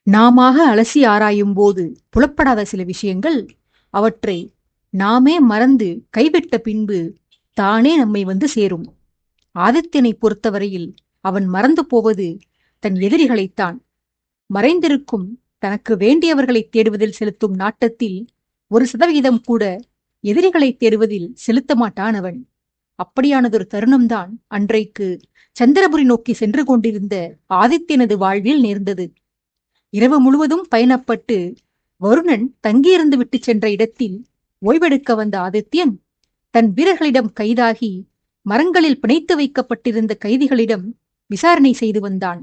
நாமாக அலசி ஆராயும் போது புலப்படாத சில விஷயங்கள், அவற்றை நாமே மறந்து கைவிட்ட பின்பு தானே நம்மை வந்து சேரும். ஆதித்யனை பொறுத்தவரையில் அவன் மறந்து போவது தன் எதிரிகளைத்தான். மறைந்திருக்கும் தனக்கு வேண்டியவர்களை தேடுவதில் செலுத்தும் நாட்டத்தில் 1% கூட எதிரிகளை தேடுவதில் செலுத்த மாட்டான் அவன். அப்படியானதொரு தருணம்தான் அன்றைக்கு சந்திரபுரி நோக்கி சென்று கொண்டிருந்த ஆதித்யனது வாழ்வில் நேர்ந்தது. இரவு முழுவதும் பயணப்பட்டு வருணன் தங்கியிருந்து விட்டு சென்ற இடத்தில் ஓய்வெடுக்க வந்த ஆதித்யன் தன் வீரர்களிடம் கைதாகி மரங்களில் பிணைத்து வைக்கப்பட்டிருந்த கைதிகளிடம் விசாரணை செய்து வந்தான்.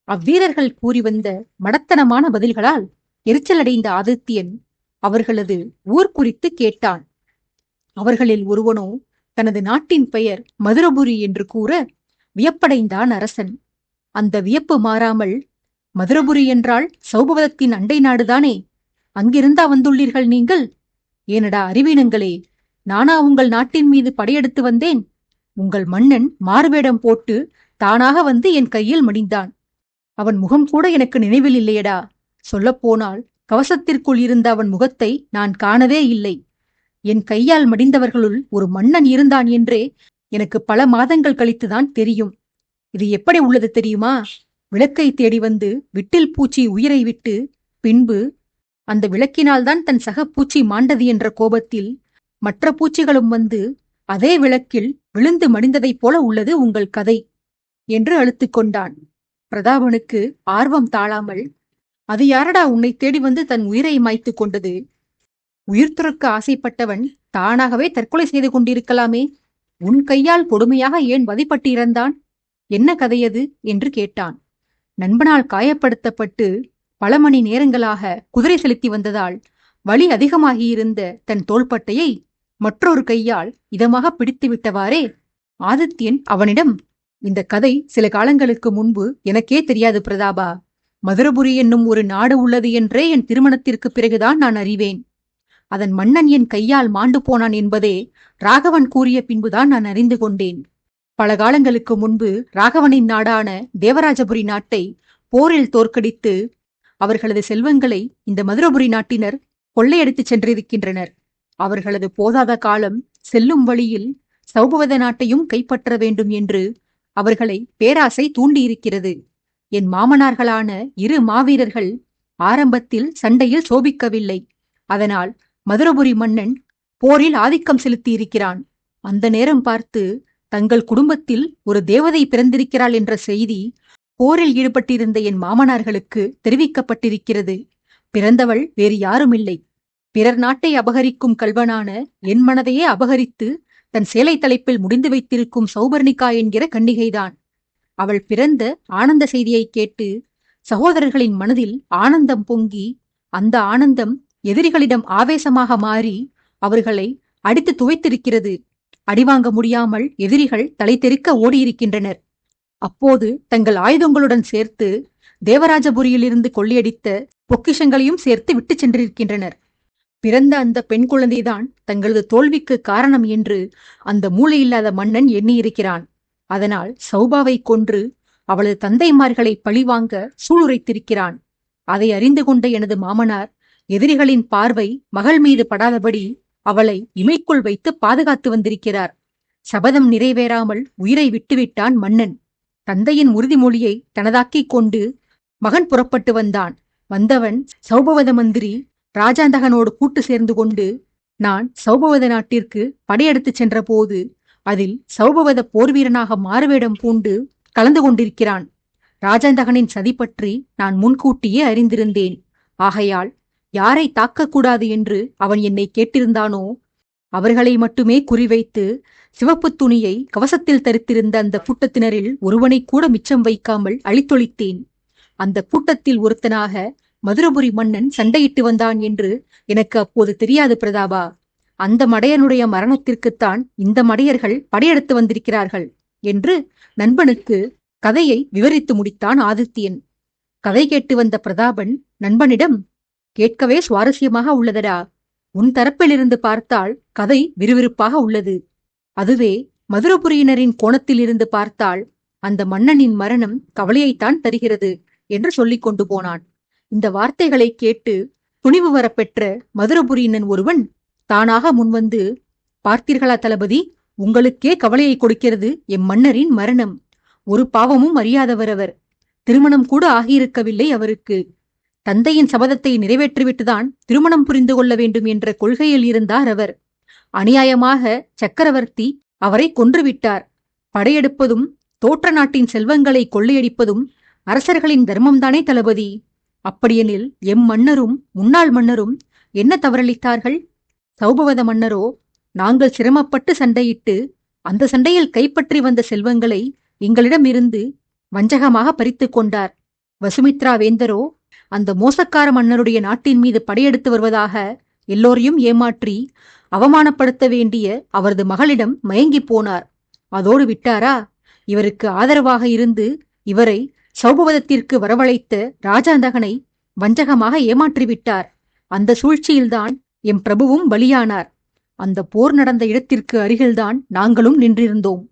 அவ்வீரர்கள் கூறி வந்த மடத்தனமான பதில்களால் எரிச்சலடைந்த ஆதித்யன் அவர்களது ஊர் குறித்து கேட்டான். அவர்களில் ஒருவனோ தனது நாட்டின் பெயர் மதுரபுரி என்று கூற வியப்படைந்தான் அரசன். அந்த வியப்பு மாறாமல், மதுரபுரி என்றால் சௌபவதத்தின் அண்டை நாடுதானே, அங்கிருந்தா வந்துள்ளீர்கள் நீங்கள்? ஏனடா அறிவீனங்களே, நானா உங்கள் நாட்டின் மீது படையெடுத்து வந்தேன்? உங்கள் மன்னன் மாறுவேடம் போட்டு தானாக வந்து என் கையில் மடிந்தான். அவன் முகம் கூட எனக்கு நினைவில் இல்லையடா. சொல்லப்போனால் கவசத்திற்குள் இருந்த அவன் முகத்தை நான் காணவே இல்லை. என் கையால் மடிந்தவர்களுள் ஒரு மன்னன் இருந்தான் என்றே எனக்கு பல மாதங்கள் கழித்துதான் தெரியும். இது எப்படி உள்ளது தெரியுமா? விளக்கை தேடி வந்து விட்டில் பூச்சி உயிரை விட்டு பின்பு அந்த விளக்கினால்தான் தன் சக பூச்சி மாண்டது என்ற கோபத்தில் மற்ற பூச்சிகளும் வந்து அதே விளக்கில் விழுந்து மடிந்ததைப் போல உள்ளது உங்கள் கதை என்று அழுத்துக் கொண்டான். பிரதாபனுக்கு ஆர்வம் தாழாமல், அது யாரடா உன்னை தேடி வந்து தன் உயிரை மாய்த்து கொண்டது? உயிர் துறக்க ஆசைப்பட்டவன் தானாகவே தற்கொலை செய்து கொண்டிருக்கலாமே, உன் கையால் கொடுமையாக ஏன் வதைப்பட்டு இறந்தான்? என்ன கதையது என்று கேட்டான். நண்பனால் காயப்படுத்தப்பட்டு பல மணி நேரங்களாக குதிரை செலுத்தி வந்ததால் வலி அதிகமாகியிருந்த தன் தோள்பட்டையை மற்றொரு கையால் இதமாக பிடித்து விட்டவாறே ஆதித்யன் அவனிடம், இந்த கதை சில காலங்களுக்கு முன்பு எனக்கே தெரியாது பிரதாபா. மதுரபுரி என்னும் ஒரு நாடு உள்ளது என்றே என் திருமணத்திற்கு பிறகுதான் நான் அறிவேன். அதன் மன்னன் என் கையால் மாண்டு போனான் என்பதே ராகவன் கூறிய பின்புதான் நான் அறிந்து கொண்டேன். பல காலங்களுக்கு முன்பு ராகவனின் நாடான தேவராஜபுரி நாட்டை போரில் தோற்கடித்து அவர்களது செல்வங்களை இந்த மதுரபுரி நாட்டினர் கொள்ளையடித்துச் சென்றிருக்கின்றனர். அவர்களது போதாத காலம் செல்லும் வழியில் சௌபவத நாட்டையும் கைப்பற்ற வேண்டும் என்று அவர்களை பேராசை தூண்டியிருக்கிறது. என் மாமனார்களான 2 மாவீரர்கள் ஆரம்பத்தில் சண்டையில் சோபிக்கவில்லை. அதனால் மதுரபுரி மன்னன் போரில் ஆதிக்கம் செலுத்தியிருக்கிறான். அந்த நேரம் பார்த்து தங்கள் குடும்பத்தில் ஒரு தேவதை பிறந்திருக்கிறாள் என்ற செய்தி போரில் ஈடுபட்டிருந்த என் மாமனார்களுக்கு தெரிவிக்கப்பட்டிருக்கிறது. பிறந்தவள் வேறு யாருமில்லை, பிறர் நாட்டை அபகரிக்கும் கல்வனான என் மனதையே அபகரித்து தன் சேலை தலைப்பில் முடிந்து வைத்திருக்கும் சௌபர்ணிகா என்கிற கன்னிகைதான். அவள் பிறந்த ஆனந்த செய்தியை கேட்டு சகோதரர்களின் மனதில் ஆனந்தம் பொங்கி, அந்த ஆனந்தம் எதிரிகளிடம் ஆவேசமாக மாறி அவர்களை அடித்து துவைத்திருக்கிறது. அடிவாங்க முடியாமல் எதிரிகள் தலை தெறிக்க ஓடியிருக்கின்றனர். அப்போது தங்கள் ஆயுதங்களுடன் சேர்த்து தேவராஜபுரியிலிருந்து கொள்ளையடித்த பொக்கிஷங்களையும் சேர்த்து விட்டு சென்றிருக்கின்றனர். பிறந்த அந்த பெண் குழந்தைதான் தங்களது தோல்விக்கு காரணம் என்று அந்த மூளையில்லாத மன்னன் எண்ணியிருக்கிறான். அதனால் சௌபாவை கொன்று அவளது தந்தைமார்களை பழிவாங்க சூளுரைத்திருக்கிறான். அதை அறிந்து கொண்ட எனது மாமனார் எதிரிகளின் பார்வை மகள் மீது படாதபடி அவளை இமைக்குள் வைத்து பாதுகாத்து வந்திருக்கிறார். சபதம் நிறைவேறாமல் உயிரை விட்டுவிட்டான் மன்னன். தந்தையின் உறுதிமொழியை தனதாக்கிக் கொண்டு மகன் புறப்பட்டு வந்தான். வந்தவன் சௌபவத மந்திரி ராஜாந்தகனோடு கூட்டு சேர்ந்து கொண்டு நான் சௌபவத நாட்டிற்கு படையெடுத்துச் சென்ற போது அதில் சௌபவத போர்வீரனாக மாறுவேடம் பூண்டு கலந்து கொண்டிருக்கிறான். ராஜாந்தகனின் சதி பற்றி நான் முன்கூட்டியே அறிந்திருந்தேன். ஆகையால் யாரை தாக்கக்கூடாது என்று அவன் என்னை கேட்டிருந்தானோ அவர்களை மட்டுமே குறிவைத்து சிவப்பு துணியை கவசத்தில் தரித்திருந்த அந்த கூட்டத்தினரில் ஒருவனை கூட மிச்சம் வைக்காமல் அழித்தொழித்தேன். அந்த கூட்டத்தில் ஒருத்தனாக மதுரபுரி மன்னன் சண்டையிட்டு வந்தான் என்று எனக்கு அப்போது தெரியாது பிரதாபா. அந்த மடையனுடைய மரணத்திற்குத்தான் இந்த மடையர்கள் படையெடுத்து வந்திருக்கிறார்கள் என்று நண்பனுக்கு கதையை விவரித்து முடித்தான் ஆதித்யன். கதை கேட்டு வந்த பிரதாபன் நண்பனிடம், கேட்கவே சுவாரஸ்யமாக உள்ளதடா. உன் தரப்பிலிருந்து பார்த்தால் கதை விறுவிறுப்பாக உள்ளது. அதுவே மதுரபுரியினரின் கோணத்திலிருந்து பார்த்தால் அந்த மன்னனின் மரணம் கவலையைத்தான் தருகிறது என்று சொல்லிக் கொண்டு போனான். இந்த வார்த்தைகளை கேட்டு துணிவு வரப்பெற்ற மதுரபுரியினன் ஒருவன் தானாக முன்வந்து, பார்த்தீர்களா தளபதி, உங்களுக்கே கவலையை கொடுக்கிறது எம் மன்னரின் மரணம். ஒரு பாவமும் அறியாதவர் அவர். திருமணம் கூட ஆகியிருக்கவில்லை அவருக்கு. தந்தையின் சபதத்தை நிறைவேற்றிவிட்டுதான் திருமணம் புரிந்து கொள்ள வேண்டும் என்ற கொள்கையில் இருந்தார் அவர். அநியாயமாக சக்கரவர்த்தி அவரை கொன்றுவிட்டார். படையெடுப்பதும் தோற்ற நாட்டின் செல்வங்களை கொள்ளையடிப்பதும் அரசர்களின் தர்மம்தானே தளபதி. அப்படியெனில் எம் மன்னரும் முன்னாள் மன்னரும் என்ன தவறளித்தார்கள்? சௌபவத மன்னரோ நாங்கள் சிரமப்பட்டு சண்டையிட்டு அந்த சண்டையில் கைப்பற்றி வந்த செல்வங்களை எங்களிடமிருந்து வஞ்சகமாக பறித்து கொண்டார். வசுமித்ரா வேந்தரோ அந்த மோசக்கார மன்னருடைய நாட்டின் மீது படையெடுத்து வருவதாக எல்லோரையும் ஏமாற்றி அவமானப்படுத்த வேண்டிய அவரது மகளிடம் மயங்கி போனார். அதோடு விட்டாரா, இவருக்கு ஆதரவாக இருந்து இவரை சௌபவதத்திற்கு வரவழைத்த ராஜாந்தகனை வஞ்சகமாக ஏமாற்றிவிட்டார். அந்த சூழ்ச்சியில்தான் எம் பிரபுவும் பலியானார். அந்த போர் நடந்த இடத்திற்கு அருகில்தான் நாங்களும் நின்றிருந்தோம்.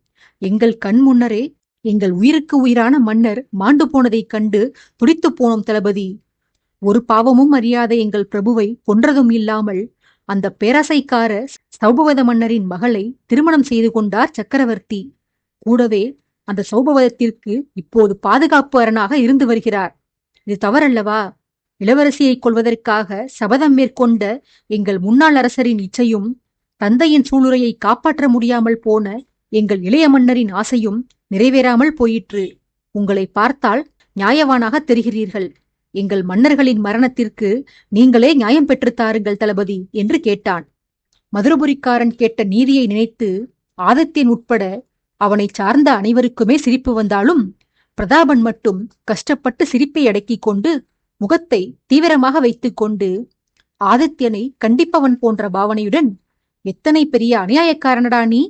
எங்கள் கண் முன்னரே எங்கள் உயிருக்கு உயிரான மன்னர் மாண்டு போனதைக் கண்டு துடித்து போனோம் தளபதி. ஒரு பாவமும் அறியாத எங்கள் பிரபுவை கொன்றதும் இல்லாமல் அந்த பேராசைக்கார சௌபவத மன்னரின் மகளை திருமணம் செய்து கொண்டார் சக்கரவர்த்தி. கூடவே அந்த சௌபவதத்திற்கு இப்போது பாதுகாப்பு அரணாக இருந்து வருகிறார். இது தவறல்லவா? இளவரசியை கொள்வதற்காக சபதம் மேற்கொண்ட எங்கள் முன்னாள் அரசரின் இச்சையும் தந்தையின் சூளுரையை காப்பாற்ற முடியாமல் போன எங்கள் இளைய மன்னரின் ஆசையும் நிறைவேறாமல் போயிற்று. உங்களை பார்த்தால் நியாயவானாக தெரிகிறீர்கள். எங்கள் மன்னர்களின் மரணத்திற்கு நீங்களே நியாயம் பெற்று தாருங்கள் தளபதி என்று கேட்டான். மதுரபுரிக்காரன் கேட்ட நீதியை நினைத்து ஆதித்யன் உட்பட அவனை சார்ந்த அனைவருக்குமே சிரிப்பு வந்தாலும் பிரதாபன் மட்டும் கஷ்டப்பட்டு சிரிப்பை அடக்கிக் கொண்டு முகத்தை தீவிரமாக வைத்துக்கொண்டு ஆதித்யனை கண்டிப்பவன் போன்ற பாவனையுடன், எத்தனை பெரிய அநியாயக்காரனடா நீ!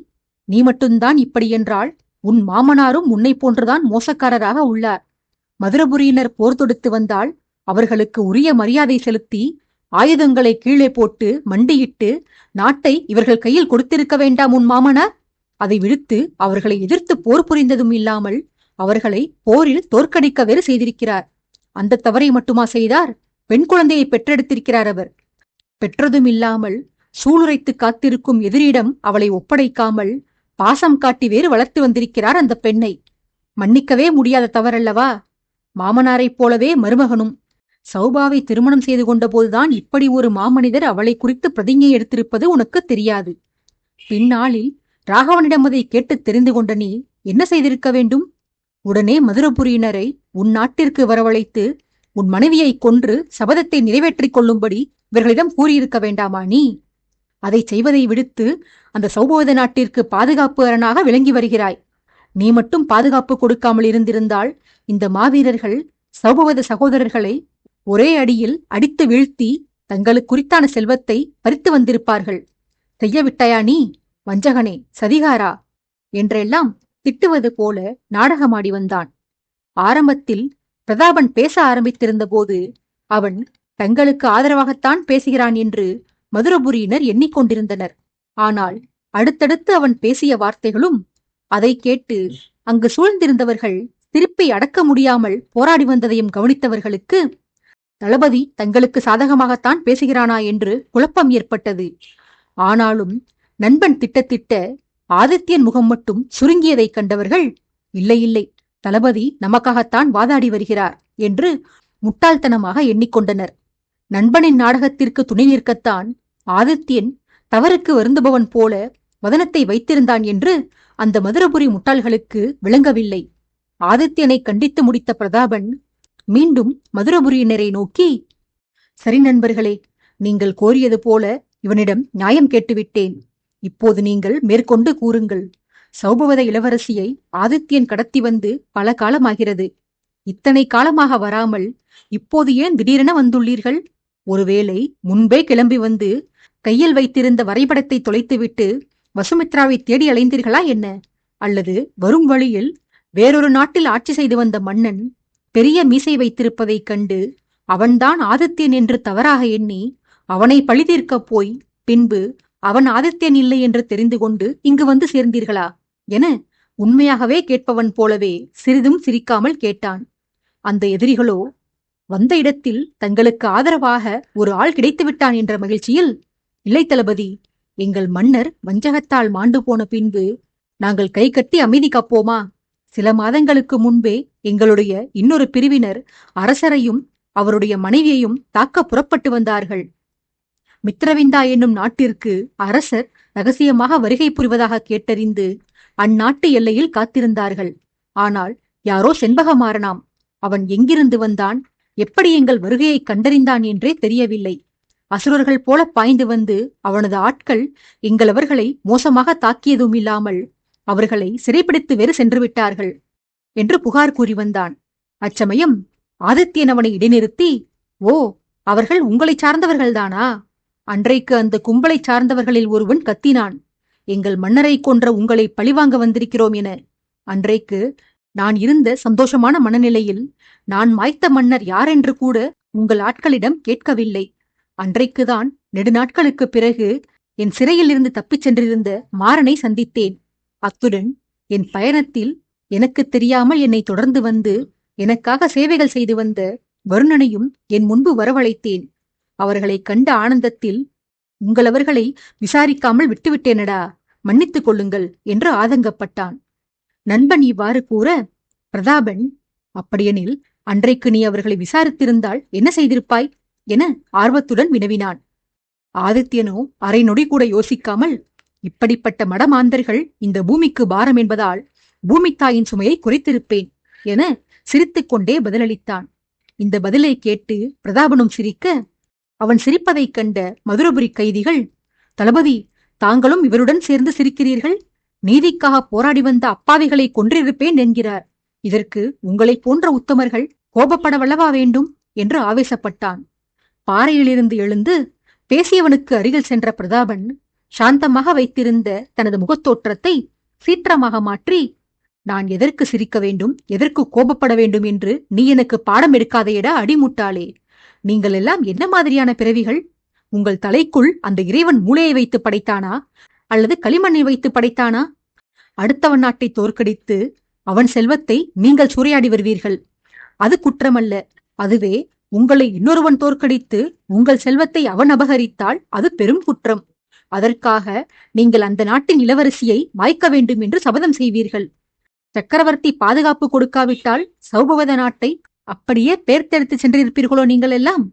நீ மட்டும்தான் இப்படியென்றால் உன் மாமனாரும் உன்னை போன்றுதான் மோசக்காரராக உள்ளார். மதுரபுரியினர் போர் தொடுத்து வந்தால் அவர்களுக்கு உரிய மரியாதை செலுத்தி ஆயுதங்களை கீழே போட்டு மண்டியிட்டு நாட்டை இவர்கள் கையில் கொடுத்திருக்க வேண்டாம் உன் மாமனார்? அதை விடுத்து அவர்களை எதிர்த்து போர் புரிந்ததும் இல்லாமல் அவர்களை போரில் தோற்கடிக்க வேறு செய்திருக்கிறார். அந்த தவறை மட்டுமா செய்தார்? பெண் குழந்தையை பெற்றெடுத்திருக்கிறார் அவர். பெற்றதும் இல்லாமல் சூளுரைத்து காத்திருக்கும் எதிரிடம் அவளை ஒப்படைக்காமல் பாசம் காட்டி வேறு வளர்த்து வந்திருக்கிறார் அந்த பெண்ணை. மன்னிக்கவே முடியாத தவறல்லவா? மாமனாரைப் போலவே மருமகனும். சௌபாவை திருமணம் செய்து கொண்ட போதுதான் இப்படி ஒரு மாமனிதர் அவளை குறித்து பிரதிஞ்ஞை எடுத்திருப்பது உனக்கு தெரியாது. பின்னாளில் ராகவனிடம் அதை கேட்டு தெரிந்து கொண்ட நீ என்ன செய்திருக்க வேண்டும்? உடனே மதுரபுரியினரை உன் நாட்டிற்கு வரவழைத்து உன் மனைவியை கொன்று சபதத்தை நிறைவேற்றிக் கொள்ளும்படி இவர்களிடம் கூறியிருக்க வேண்டாமா நீ? அதை செய்வதை விடுத்து அந்த சௌபவத நாட்டிற்கு பாதுகாப்பு அரணாக விளங்கி வருகிறாய். நீ மட்டும் பாதுகாப்பு கொடுக்காமல் இருந்திருந்தால் இந்த மாவீரர்கள் சௌபவத சகோதரர்களை ஒரே அடியில் அடித்து வீழ்த்தி தங்களுக்குரித்தான செல்வத்தை பறித்து வந்திருப்பார்கள். செய்யவிட்டாயா நீ? வஞ்சகனே, சதிகாரா என்றெல்லாம் திட்டுவது போல நாடகமாடி வந்தான். ஆரம்பத்தில் பிரதாபன் பேச ஆரம்பித்திருந்த போது அவன் தங்களுக்கு ஆதரவாகத்தான் பேசுகிறான் என்று மதுரபுரியினர் எண்ணிக்கொண்டிருந்தனர். ஆனால் அடுத்தடுத்து அவன் பேசிய வார்த்தைகளும் அதை கேட்டு அங்கு சூழ்ந்திருந்தவர்கள் திருப்பி அடக்க முடியாமல் போராடி வந்ததையும் கவனித்தவர்களுக்கு தளபதி தங்களுக்கு சாதகமாகத்தான் பேசுகிறானா என்று குழப்பம் ஏற்பட்டது. ஆனாலும் நண்பன் திட்டத்திட்ட ஆதித்யன் முகம் மட்டும் சுருங்கியதை கண்டவர்கள், இல்லை இல்லை, தளபதி நமக்காகத்தான் வாதாடி வருகிறார் என்று முட்டாள்தனமாக எண்ணிக்கொண்டனர். நண்பனின் நாடகத்திற்கு துணை நிற்கத்தான் ஆதித்யன் தவறுக்கு வருந்துபவன் போல வதனத்தை வைத்திருந்தான் என்று அந்த மதுரபுரி முட்டாள்களுக்கு விளங்கவில்லை. ஆதித்யனை கண்டித்து முடித்த பிரதாபன் மீண்டும் மதுரபுரியினரை நோக்கி, சரி நண்பர்களே, நீங்கள் கோரியது போல இவனிடம் நியாயம் கேட்டுவிட்டேன். இப்போது நீங்கள் மேற்கொண்டு கூறுங்கள். சௌபவத இளவரசியை ஆதித்யன் கடத்தி வந்து பல காலமாகிறது. இத்தனை காலமாக வராமல் இப்போது ஏன் திடீரென வந்துள்ளீர்கள்? ஒருவேளை முன்பே கிளம்பி வந்து கையில் வைத்திருந்த வரைபடத்தை தொலைத்துவிட்டு வசுமித்ராவை தேடி அலைந்தீர்களா என்ன? அல்லது வரும் வழியில் வேறொரு நாட்டில் ஆட்சி செய்து வந்த மன்னன் பெரிய மீசை வைத்திருப்பதைக் கண்டு அவன்தான் ஆதித்யன் என்று தவறாக எண்ணி அவனை பழிதீர்க்கப் போய் பின்பு அவன் ஆதித்யன் இல்லை என்று தெரிந்து கொண்டு இங்கு வந்து சேர்ந்தீர்களா என உண்மையாகவே கேட்பவன் போலவே சிறிதும் சிரிக்காமல் கேட்டான். அந்த எதிரிகளோ, வந்த இடத்தில் தங்களுக்கு ஆதரவாக ஒரு ஆள் கிடைத்து விட்டான் என்ற மகிழ்ச்சியில், இல்லை தளபதி, எங்கள் மன்னர் வஞ்சகத்தால் மாண்டு போன பின்பு நாங்கள் கை கட்டி அமைதி காப்போமா? சில மாதங்களுக்கு முன்பே எங்களுடைய இன்னொரு பிரிவினர் அரசரையும் அவருடைய மனைவியையும் தாக்க புறப்பட்டு வந்தார்கள். மித்ரவிந்தா என்னும் நாட்டிற்கு அரசர் ரகசியமாக வருகை புரிவதாக கேட்டறிந்து அந்நாட்டு எல்லையில் காத்திருந்தார்கள். ஆனால் யாரோ செண்பகமாறனாம். அவன் எங்கிருந்து வந்தான், எப்படி எங்கள் வருகையை கண்டறிந்தான் என்றே தெரியவில்லை. அசுரர்கள் போல பாய்ந்து வந்து அவனது ஆட்கள் எங்களவர்களை மோசமாக தாக்கியதும் இல்லாமல் அவர்களை சிறைப்பிடித்து வேறு சென்று விட்டார்கள் என்று புகார் கூறி வந்தான். அச்சமயம் ஆதித்யன் அவனை இடைநிறுத்தி, ஓ, அவர்கள் உங்களை சார்ந்தவர்கள்தானா? அன்றைக்கு அந்த கும்பலை சார்ந்தவர்களில் ஒருவன் கத்தினான், எங்கள் மன்னரை கொன்ற உங்களை பழிவாங்க வந்திருக்கிறோம் என. அன்றைக்கு நான் இருந்த சந்தோஷமான மனநிலையில் நான் மாய்த்த மன்னர் யாரென்று கூட உங்கள் ஆட்களிடம் கேட்கவில்லை. அன்றைக்குதான் நெடுநாட்களுக்கு பிறகு என் சிறையில் இருந்து தப்பிச் சென்றிருந்த மாறனை சந்தித்தேன். அத்துடன் என் பயணத்தில் எனக்கு தெரியாமல் என்னை தொடர்ந்து வந்து எனக்காக சேவைகள் செய்து வந்த வருணனையும் என் முன்பு வரவழைத்தேன். அவர்களை கண்ட ஆனந்தத்தில் உங்களவர்களை விசாரிக்காமல் விட்டுவிட்டேனடா, மன்னித்துக் கொள்ளுங்கள் என்று ஆதங்கப்பட்டான். நண்பன் இவ்வாறு கூற, பிரதாபன், அப்படியெனில் அன்றைக்கு நீ அவர்களை விசாரித்திருந்தால் என்ன செய்திருப்பாய் என ஆர்வத்துடன் வினவினான். ஆதித்யனோ அரை நொடி கூட யோசிக்காமல், இப்படிப்பட்ட மடமாந்தர்கள் இந்த பூமிக்கு பாரம் என்பதால் பூமித்தாயின் சுமையை குறைத்திருப்பேன் என சிரித்துக்கொண்டே பதிலளித்தான். இந்த பதிலை கேட்டு பிரதாபனும் சிரிக்க, அவன் சிரிப்பதைக் கண்ட மதுரபுரி கைதிகள், தளபதி, தாங்களும் இவருடன் சேர்ந்து சிரிக்கிறீர்கள்? நீதிக்காக போராடி வந்த அப்பாவிகளை கொன்றிருப்பேன் என்கிறார். இதற்கு உங்களைப் போன்ற உத்தமர்கள் கோபப்படவல்லவா வேண்டும் என்று ஆவேசப்பட்டான். பாறையிலிருந்து எழுந்து பேசியவனுக்கு அருகில் சென்ற பிரதாபன் சாந்தமாக வைத்திருந்த தனது முகத்தோற்றத்தை சீற்றமாக மாற்றி, நான் எதற்கு சிரிக்க வேண்டும், எதற்கு கோபப்பட வேண்டும் என்று நீ எனக்கு பாடம் எடுக்காதையடா அடிமுட்டாளே. நீங்கள் எல்லாம் என்ன மாதிரியான பிறவிகள்? உங்கள் தலைக்குள் அந்த இறைவன் மூளையை வைத்து படைத்தானா அல்லது களிமண்ணை வைத்து படைத்தானா? அடுத்தவன் நாட்டை தோற்கடித்து அவன் செல்வத்தை நீங்கள் சூறையாடி வருவீர்கள். அது குற்றமல்ல. அதுவே உங்களை இன்னொருவன் தோற்கடித்து உங்கள் செல்வத்தை அவன் அபகரித்தால் அது பெரும் குற்றம். அதற்காக நீங்கள் அந்த நாட்டின் இளவரசியை மாய்க்க வேண்டும் என்று சபதம் செய்வீர்கள். சக்கரவர்த்தி பாதுகாப்பு கொடுக்காவிட்டால் சௌபவத நாட்டை அப்படியே பேர்த்தெடுத்து சென்றிருப்பீர்களோ நீங்கள் எல்லாம்?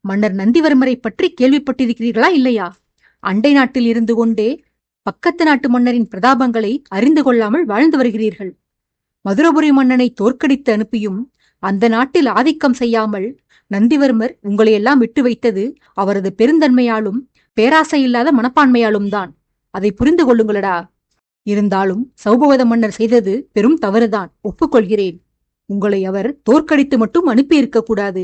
மன்னர் நந்திவர்மரை பற்றி கேள்விப்பட்டிருக்கிறீர்களா இல்லையா? அண்டை நாட்டில் இருந்து கொண்டே பக்கத்து நாட்டு மன்னரின் பிரதாபங்களை அறிந்து கொள்ளாமல் வாழ்ந்து வருகிறீர்கள். மதுரபுரி மன்னனை தோற்கடித்து அனுப்பியும் அந்த நாட்டில் ஆதிக்கம் செய்யாமல் நந்திவர்மர் உங்களையெல்லாம் விட்டு வைத்தது அவரது பெருந்தன்மையாலும் பேராசையில்லாத மனப்பான்மையாலும் தான். அதை புரிந்து கொள்ளுங்களடா. இருந்தாலும் சௌபவத மன்னர் செய்தது பெரும் தவறுதான், ஒப்புக்கொள்கிறேன். உங்களை அவர் தோற்கடித்து மட்டும் அனுப்பியிருக்க கூடாது.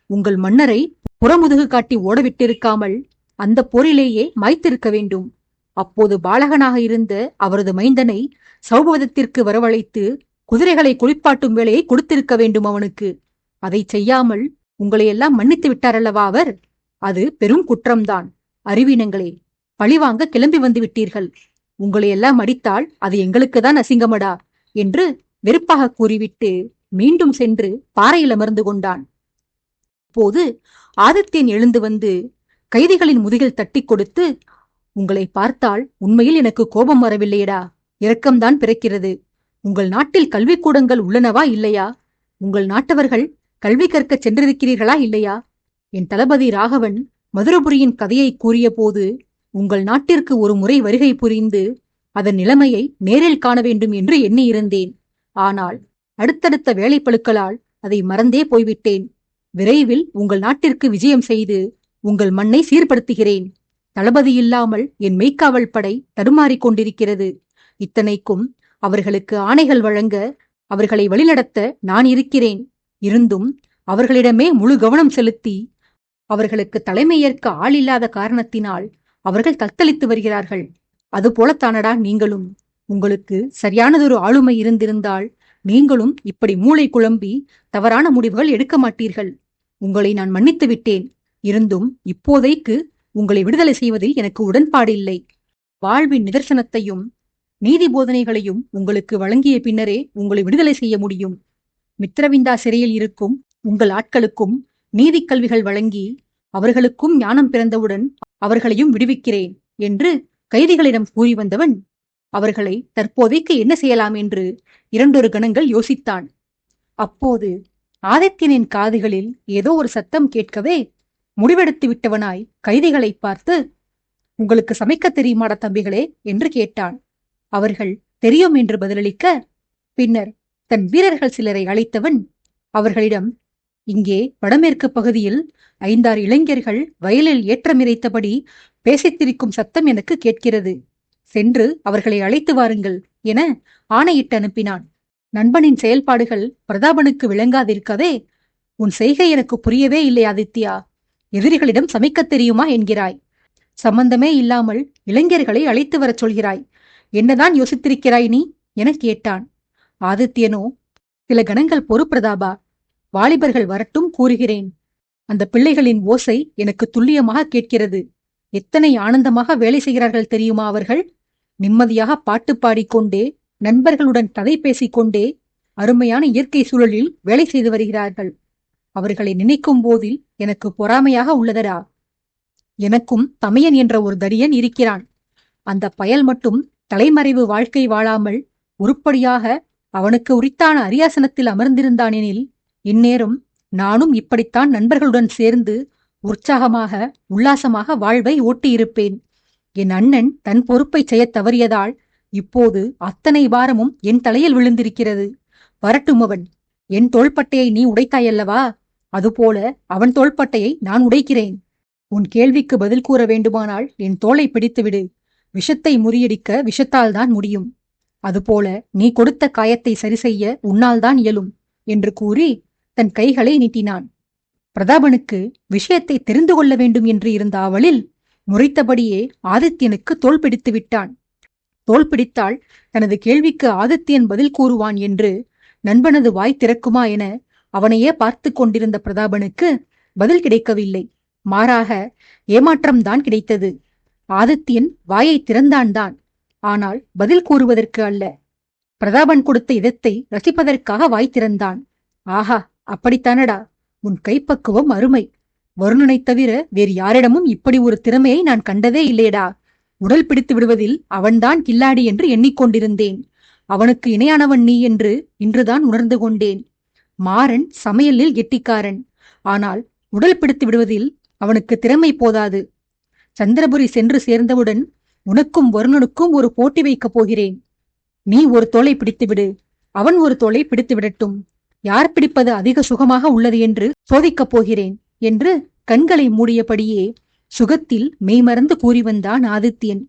உங்கள் மன்னரை புறமுதுகு காட்டி ஓடவிட்டிருக்காமல் அந்த போரிலேயே மாய்த்திருக்க வேண்டும். அப்போது பாலகனாக இருந்த அவரது மைந்தனை சௌபவதத்திற்கு வரவழைத்து குதிரைகளை குளிப்பாட்டும் வேலையை கொடுத்திருக்க வேண்டும் அவனுக்கு. அதை செய்யாமல் உங்களையெல்லாம் மன்னித்து விட்டாரல்லவா அவர்? அது பெரும் குற்றம்தான். அறிவீனங்களே, பழிவாங்க கிளம்பி வந்து விட்டீர்கள். உங்களையெல்லாம் அடித்தால் அது எங்களுக்குதான் அசிங்கமடா என்று வெறுப்பாக கூறிவிட்டு மீண்டும் சென்று பாறையில் அமர்ந்து கொண்டான். அப்போது ஆதித்யன் எழுந்து வந்து கைதிகளின் முதுகில் தட்டி கொடுத்து, உங்களை பார்த்தால் உண்மையில் எனக்கு கோபம் வரவில்லையடா, இரக்கம்தான் பிறக்கிறது. உங்கள் நாட்டில் கல்விக்கூடங்கள் உள்ளனவா இல்லையா? உங்கள் நாட்டவர்கள் கல்வி கற்கச் சென்றிருக்கிறீர்களா இல்லையா? என் தளபதி ராகவன் மதுரபுரியின் கதையை கூறிய போது உங்கள் நாட்டிற்கு ஒரு முறை வருகை புரிந்து அதன் நிலைமையை நேரில் காண வேண்டும் என்று எண்ணியிருந்தேன். ஆனால் அடுத்தடுத்த வேலைப்பளுக்களால் அதை மறந்தே போய்விட்டேன். விரைவில் உங்கள் நாட்டிற்கு விஜயம் செய்து உங்கள் மண்ணை சீர்படுத்துகிறேன். தளபதி இல்லாமல் என் மெய்க்காவல் படை தடுமாறிக் கொண்டிருக்கிறது. இத்தனைக்கும் அவர்களுக்கு ஆணைகள் வழங்க, அவர்களை வழிநடத்த நான் இருக்கிறேன். இருந்தும் அவர்களிடமே முழு கவனம் செலுத்தி அவர்களுக்கு தலைமையேற்க ஆள் இல்லாத காரணத்தினால் அவர்கள் தத்தளித்து வருகிறார்கள். அதுபோலத்தானடா நீங்களும். உங்களுக்கு சரியானதொரு ஆளுமை இருந்திருந்தால் நீங்களும் இப்படி மூளை குழம்பி தவறான முடிவுகள் எடுக்க மாட்டீர்கள். உங்களை நான் மன்னித்து விட்டேன். இருந்தும் இப்போதைக்கு உங்களை விடுதலை செய்வதில் எனக்கு உடன்பாடில்லை. வாழ்வின் நிதர்சனத்தையும் நீதி போதனைகளையும் உங்களுக்கு வழங்கிய பின்னரே உங்களை விடுதலை செய்ய முடியும். மித்ரவிந்தா சிறையில் இருக்கும் உங்கள் ஆட்களுக்கும் நீதிக் கல்விகள் வழங்கி அவர்களுக்கும் ஞானம் பிறந்தவுடன் அவர்களையும் விடுவிக்கிறேன் என்று கைதிகளிடம் கூறி வந்தவன் அவர்களை தற்போதைக்கு என்ன செய்யலாம் என்று 2 கணங்கள் யோசித்தான். அப்போது ஆதித்யனின் காதுகளில் ஏதோ ஒரு சத்தம் கேட்கவே முடிவெடுத்து விட்டவனாய் கைதிகளை பார்த்து, உங்களுக்கு சமைக்க தெரியுமாடா தம்பிகளே என்று கேட்டான். அவர்கள் தெரியும் என்று பதிலளிக்க, பின்னர் தன் வீரர்கள் சிலரை அழைத்தவன் அவர்களிடம், இங்கே வடமேற்கு பகுதியில் 5-6 இளைஞர்கள் வயலில் ஏற்றமிரைத்தபடி பேசித்திருக்கும் சத்தம் எனக்கு கேட்கிறது. சென்று அவர்களை அழைத்து வாருங்கள் என ஆணையிட்டு அனுப்பினான். நண்பனின் செயல்பாடுகள் பிரதாபனுக்கு விளங்காதிருக்கவே, உன் செய்கை எனக்கு புரியவே இல்லை ஆதித்யா. எதிரிகளிடம் சமைக்கத் தெரியுமா என்கிறாய். சம்பந்தமே இல்லாமல் இளைஞர்களை அழைத்து வரச் சொல்கிறாய். என்னதான் யோசித்திருக்கிறாய் நீ என கேட்டான். ஆதித்யனோ, சில கணங்கள் பொறு பிரதாபா, வாலிபர்கள் வரட்டும் கூறுகிறேன். அந்த பிள்ளைகளின் ஓசை எனக்கு துல்லியமாக கேட்கிறது. எத்தனை ஆனந்தமாக வேலை செய்கிறார்கள் தெரியுமா அவர்கள்? நிம்மதியாக பாட்டு பாடிக்கொண்டே, நண்பர்களுடன் கதை பேசிக்கொண்டே அருமையான இயற்கை சூழலில் வேலை செய்து வருகிறார்கள். அவர்களை நினைக்கும் போதில் எனக்கு பொறாமையாக உள்ளதடா. எனக்கும் தமையன் என்ற ஒரு தடியன் இருக்கிறான். அந்த பயல் மட்டும் தலைமறைவு வாழ்க்கை வாழாமல் உருப்படியாக அவனுக்கு உரித்தான அரியாசனத்தில் அமர்ந்திருந்தானெனில் இந்நேரம் நானும் இப்படித்தான் நண்பர்களுடன் சேர்ந்து உற்சாகமாக உல்லாசமாக வாழ்வை ஓட்டியிருப்பேன். என் அண்ணன் தன் பொறுப்பை செய்யத் தவறியதால் இப்போது அத்தனை பாரமும் என் தலையில் விழுந்திருக்கிறது. வரட்டும் அவன். என் தோள்பட்டையை நீ உடைத்தாயல்லவா, அதுபோல அவன் தோள்பட்டையை நான் உடைக்கிறேன். உன் கேள்விக்கு பதில் கூற வேண்டுமானால் என் தோளை பிடித்துவிடு. விஷத்தை முறியடிக்க விஷத்தால் தான் முடியும். அதுபோல நீ கொடுத்த காயத்தை சரி செய்ய உன்னால் தான் இயலும் என்று கூறி தன் கைகளை நீட்டினான். பிரதாபனுக்கு விஷயத்தை தெரிந்து கொள்ள வேண்டும் என்று இருந்த அவளில் முறைத்தபடியே ஆதித்யனுக்கு தோள் பிடித்து விட்டான். தோள் பிடித்தால் தனது கேள்விக்கு ஆதித்யன் பதில் கூறுவான் என்று நண்பனது வாய் திறக்குமா என அவனையே பார்த்து கொண்டிருந்த பிரதாபனுக்கு பதில் கிடைக்கவில்லை. மாறாக ஏமாற்றம்தான் கிடைத்தது. ஆதித்யன் வாயை திறந்தான் தான், ஆனால் பதில் கூறுவதற்கு அல்ல. பிரதாபன் கொடுத்த இதத்தை ரசிப்பதற்காக வாய் திறந்தான். ஆஹா, அப்படித்தானடா, உன் கைப்பக்குவம் அருமை. வருணனைத் தவிர வேறு யாரிடமும் இப்படி ஒரு திறமையை நான் கண்டதே இல்லையடா. உடல் பிடித்து விடுவதில் அவன்தான் கில்லாடி என்று எண்ணிக்கொண்டிருந்தேன். அவனுக்கு இணையானவன் நீ என்று இன்றுதான் உணர்ந்து கொண்டேன். மாறன் சமையலில் கெட்டிக்காரன், ஆனால் உடல் பிடித்து விடுவதில் அவனுக்கு திறமை போதாது. சந்திரபுரி சென்று சேர்ந்தவுடன் உனக்கும் வருணனுக்கும் ஒரு போட்டி வைக்கப் போகிறேன். நீ ஒரு தோளை பிடித்துவிடு, அவன் ஒரு தோளை பிடித்து விடட்டும். யார் பிடிப்பது அதிக சுகமாக உள்ளது என்று சோதிக்கப் போகிறேன் என்று கண்களை மூடியபடியே சுகத்தில் மெய்மறந்து கூறி வந்தான் ஆதித்யன்.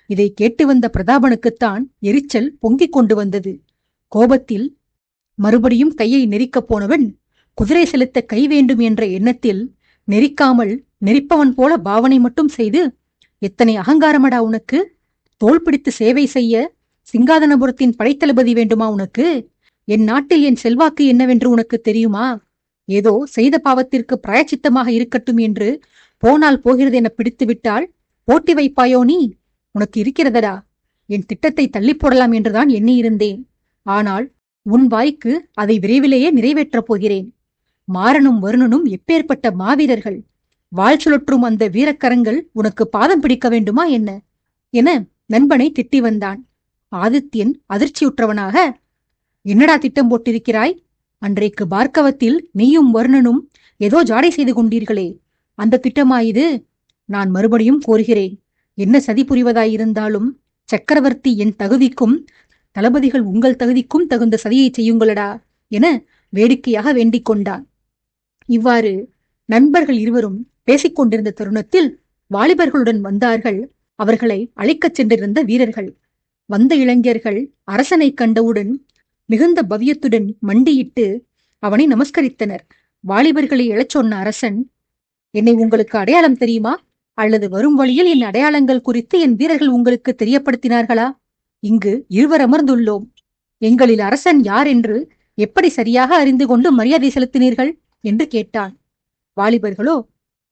இதை கேட்டு வந்த பிரதாபனுக்குத்தான் எரிச்சல் பொங்கிக் கொண்டு வந்தது. கோபத்தில் மறுபடியும் கையை நெரிக்கப் போனவன் குதிரை செலுத்த கை வேண்டும் என்ற எண்ணத்தில் நெரிக்காமல் நெரிப்பவன் போல பாவனை மட்டும் செய்து, எத்தனை அகங்காரமடா உனக்கு! தோள் பிடித்து சேவை செய்ய சிங்காதனபுரத்தின் படைத்தளபதி வேண்டுமா உனக்கு? என் நாட்டில் என் செல்வாக்கு என்னவென்று உனக்கு தெரியுமா? ஏதோ செய்த பாவத்திற்கு பிராயச்சித்தமாக இருக்கட்டும் என்று போனால் போகிறது என பிடித்து விட்டால் போட்டி வைப்பாயோ நீ? உனக்கு இருக்கிறதடா. என் திட்டத்தை தள்ளி போடலாம் என்றுதான் எண்ணியிருந்தேன். ஆனால் உன் வாய்க்கு அதை விரைவிலேயே நிறைவேற்றப் போகிறேன். மாறனும் வருணனும் எப்பேற்பட்ட மாவீரர்கள்! வாழ் சுழற்றும் அந்த வீரக்கரங்கள் உனக்கு பாதம் பிடிக்க வேண்டுமா என்ன என நண்பனை திட்டி வந்தான். ஆதித்யன் அதிர்ச்சியுற்றவனாக, என்னடா திட்டம் போட்டிருக்கிறாய்? அன்றைக்கு பார்க்கவத்தில் நீயும் வருணனும் ஏதோ ஜாடை செய்து கொண்டீர்களே, அந்த திட்டமாயுது? நான் மறுபடியும் கோருகிறேன், என்ன சதி புரிவதாயிருந்தாலும் சக்கரவர்த்தி என் தகுதிக்கும் தளபதிகள் உங்கள் தகுதிக்கும் தகுந்த சதியை செய்யுங்களடா என வேடிக்கையாக வேண்டிக் கொண்டான். இவ்வாறு நண்பர்கள் இருவரும் பேசிக்கொண்டிருந்த தருணத்தில் வாலிபர்களுடன் வந்தார்கள் அவர்களை அழைக்கச் சென்றிருந்த வீரர்கள். வந்த இளைஞர்கள் அரசனை கண்டவுடன் மிகுந்த பவ்யத்துடன் மண்டியிட்டு அவனை நமஸ்கரித்தனர். வாலிபர்களை எழச் சொன்ன அரசன், என்னை உங்களுக்கு அடையாளம் தெரியுமா? அல்லது வரும் வழியில் என் அடையாளங்கள் குறித்து என் வீரர்கள் உங்களுக்கு தெரியப்படுத்தினார்களா? இங்கு இருவர் அமர்ந்துள்ளோம். எங்களில் அரசன் யார் என்று எப்படி சரியாக அறிந்து கொண்டு மரியாதை செலுத்தினீர்கள் என்று கேட்டான். வாலிபர்களோ,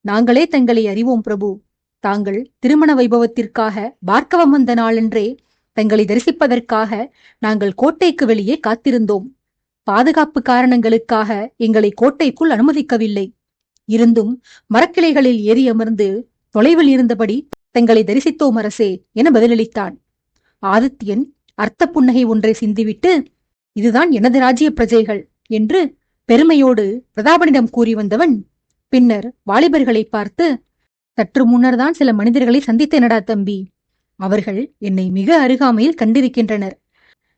நாங்களே தங்களை அறிவோம் பிரபு. தாங்கள் திருமண வைபவத்திற்காக பார்க்கவம் வந்த நாளன்றே தங்களை தரிசிப்பதற்காக நாங்கள் கோட்டைக்கு வெளியே காத்திருந்தோம். பாதுகாப்பு காரணங்களுக்காக எங்களை கோட்டைக்குள் அனுமதிக்கவில்லை. இருந்தும் மரக்கிளைகளில் ஏறி அமர்ந்து தொலைவில் இருந்தபடி தங்களை தரிசித்தோம் அரசே என பதிலளித்தான். ஆதித்யன் அர்த்த புன்னகை ஒன்றை சிந்திவிட்டு, இதுதான் எனது ராஜ்ய பிரஜைகள் என்று பெருமையோடு பிரதாபனிடம் கூறி வந்தவன் பின்னர் வாலிபர்களை பார்த்து, சற்று முன்னர்தான் சில மனிதர்களை சந்தித்தனடா தம்பி. அவர்கள் என்னை மிக அருகாமையில் கண்டிருக்கின்றனர்.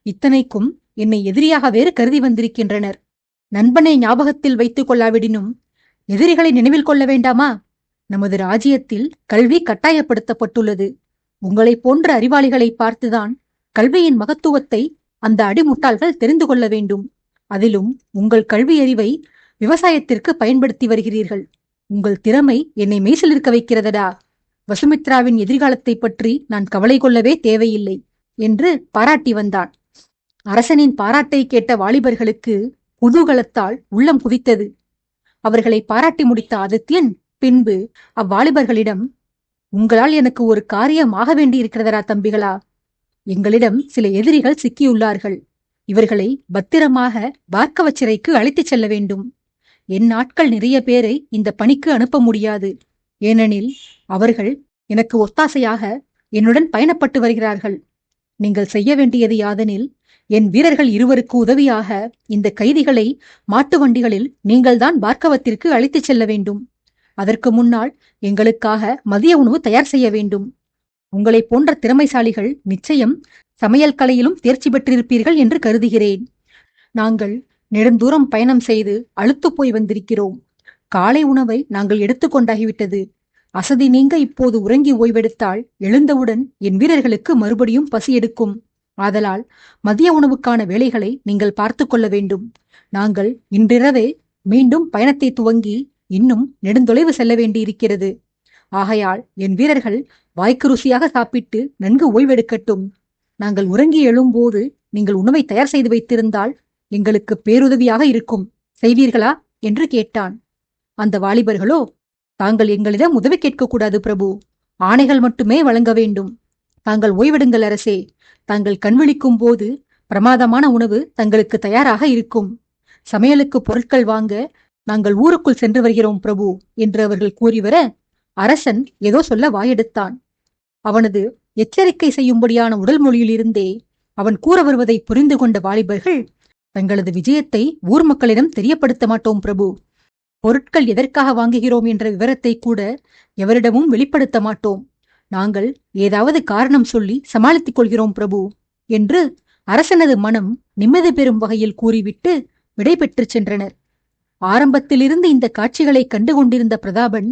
இத்தனைக்கும் என்னை எதிரியாக வேறு கருதி வந்திருக்கின்றனர். நண்பனை ஞாபகத்தில் வைத்துக் கொள்ளாவிடினும் எதிரிகளை நினைவில் கொள்ள வேண்டாமா? நமது ராஜ்யத்தில் கல்வி கட்டாயப்படுத்தப்பட்டுள்ளது. உங்களைப் போன்ற அறிவாளிகளை பார்த்துதான் கல்வியின் மகத்துவத்தை அந்த அடிமுட்டாள்கள் தெரிந்து கொள்ள வேண்டும். அதிலும் உங்கள் கல்வி அறிவை விவசாயத்திற்கு பயன்படுத்தி வருகிறீர்கள். உங்கள் திறமை என்னை மெய்சில் இருக்க வைக்கிறதடா. வசுமித்ராவின் எதிர்காலத்தை பற்றி நான் கவலை கொள்ளவே தேவையில்லை என்று பாராட்டி வந்தான். அரசனின் பாராட்டை கேட்ட வாலிபர்களுக்கு குதூகலத்தால் உள்ளம் குதித்தது. அவர்களை பாராட்டி முடித்த ஆதித்யன் பின்பு அவ்வாலிபர்களிடம், உங்களால் எனக்கு ஒரு காரியம் ஆக வேண்டியிருக்கிறதா தம்பிகளா? எங்களிடம் சில எதிரிகள் சிக்கியுள்ளார்கள். இவர்களை பத்திரமாக பார்க்கவ சிறைக்கு அழைத்துச் செல்ல வேண்டும். என் ஆட்கள் நிறைய பேரை இந்த பணிக்கு அனுப்ப முடியாது. ஏனெனில் அவர்கள் எனக்கு ஒத்தாசையாக என்னுடன் பயணப்பட்டு வருகிறார்கள். நீங்கள் செய்ய வேண்டியது யாதெனில், என் வீரர்கள் இருவருக்கு உதவியாக இந்த கைதிகளை மாட்டு வண்டிகளில் நீங்கள்தான் பார்க்கவத்திற்கு அழைத்துச் செல்ல வேண்டும். அதற்கு முன்னால் எங்களுக்காக மதிய உணவு தயார் செய்ய வேண்டும். உங்களைப் போன்ற திறமைசாலிகள் நிச்சயம் சமையல் கலையிலும் தேர்ச்சி பெற்றிருப்பீர்கள் என்று கருதுகிறேன். நாங்கள் நெடுந்தூரம் பயணம் செய்து அலுத்து போய் வந்திருக்கிறோம். காலை உணவை நாங்கள் எடுத்துக்கொண்டாகிவிட்டது. அசதி நீங்க இப்போது உறங்கி ஓய்வெடுத்தால் எழுந்தவுடன் என் வீரர்களுக்கு மறுபடியும் பசி எடுக்கும். ஆதலால் மதிய உணவுக்கான வேலைகளை நீங்கள் பார்த்து கொள்ள வேண்டும். நாங்கள் இன்றிரவே மீண்டும் பயணத்தை துவங்கி இன்னும் நெடுந்தொலைவு செல்ல வேண்டியிருக்கிறது. ஆகையால் என் வீரர்கள் வாய்க்கு ருசியாக சாப்பிட்டு நன்கு ஓய்வெடுக்கட்டும். நாங்கள் உறங்கி எழும்போது நீங்கள் உணவை தயார் செய்து வைத்திருந்தால் எங்களுக்கு பேருதவியாக இருக்கும். செய்வீர்களா என்று கேட்டான். அந்த வாலிபர்களோ, தாங்கள் எங்களிடம் உதவி கேட்கக்கூடாது பிரபு. ஆணைகள் மட்டுமே வழங்க வேண்டும். தாங்கள் ஓய்வெடுங்கள் அரசே. தாங்கள் கண்விழிக்கும் போது பிரமாதமான உணவு தங்களுக்கு தயாராக இருக்கும். சமையலுக்கு பொருட்கள் வாங்க நாங்கள் ஊருக்குள் சென்று வருகிறோம் பிரபு என்று அவர்கள் கூறிவர, அரசன் ஏதோ சொல்ல வாயெடுத்தான். அவனது எச்சரிக்கை செய்யும்படியான உடல் மொழியிலிருந்தே அவன் கூற வருவதை புரிந்து கொண்ட வாலிபர்கள், தங்களது விஜயத்தை ஊர் மக்களிடம் தெரியப்படுத்த மாட்டோம் பிரபு. பொருட்கள் எதற்காக வாங்குகிறோம் என்ற விவரத்தை கூட எவரிடமும் வெளிப்படுத்த மாட்டோம். நாங்கள் ஏதாவது காரணம் சொல்லி சமாளித்துக் கொள்கிறோம் பிரபு என்று அரசனது மனம் நிம்மதி பெறும் வகையில் கூறிவிட்டு விடை பெற்று சென்றனர். ஆரம்பத்திலிருந்து இந்த காட்சிகளை கண்டு கொண்டிருந்த பிரதாபன்,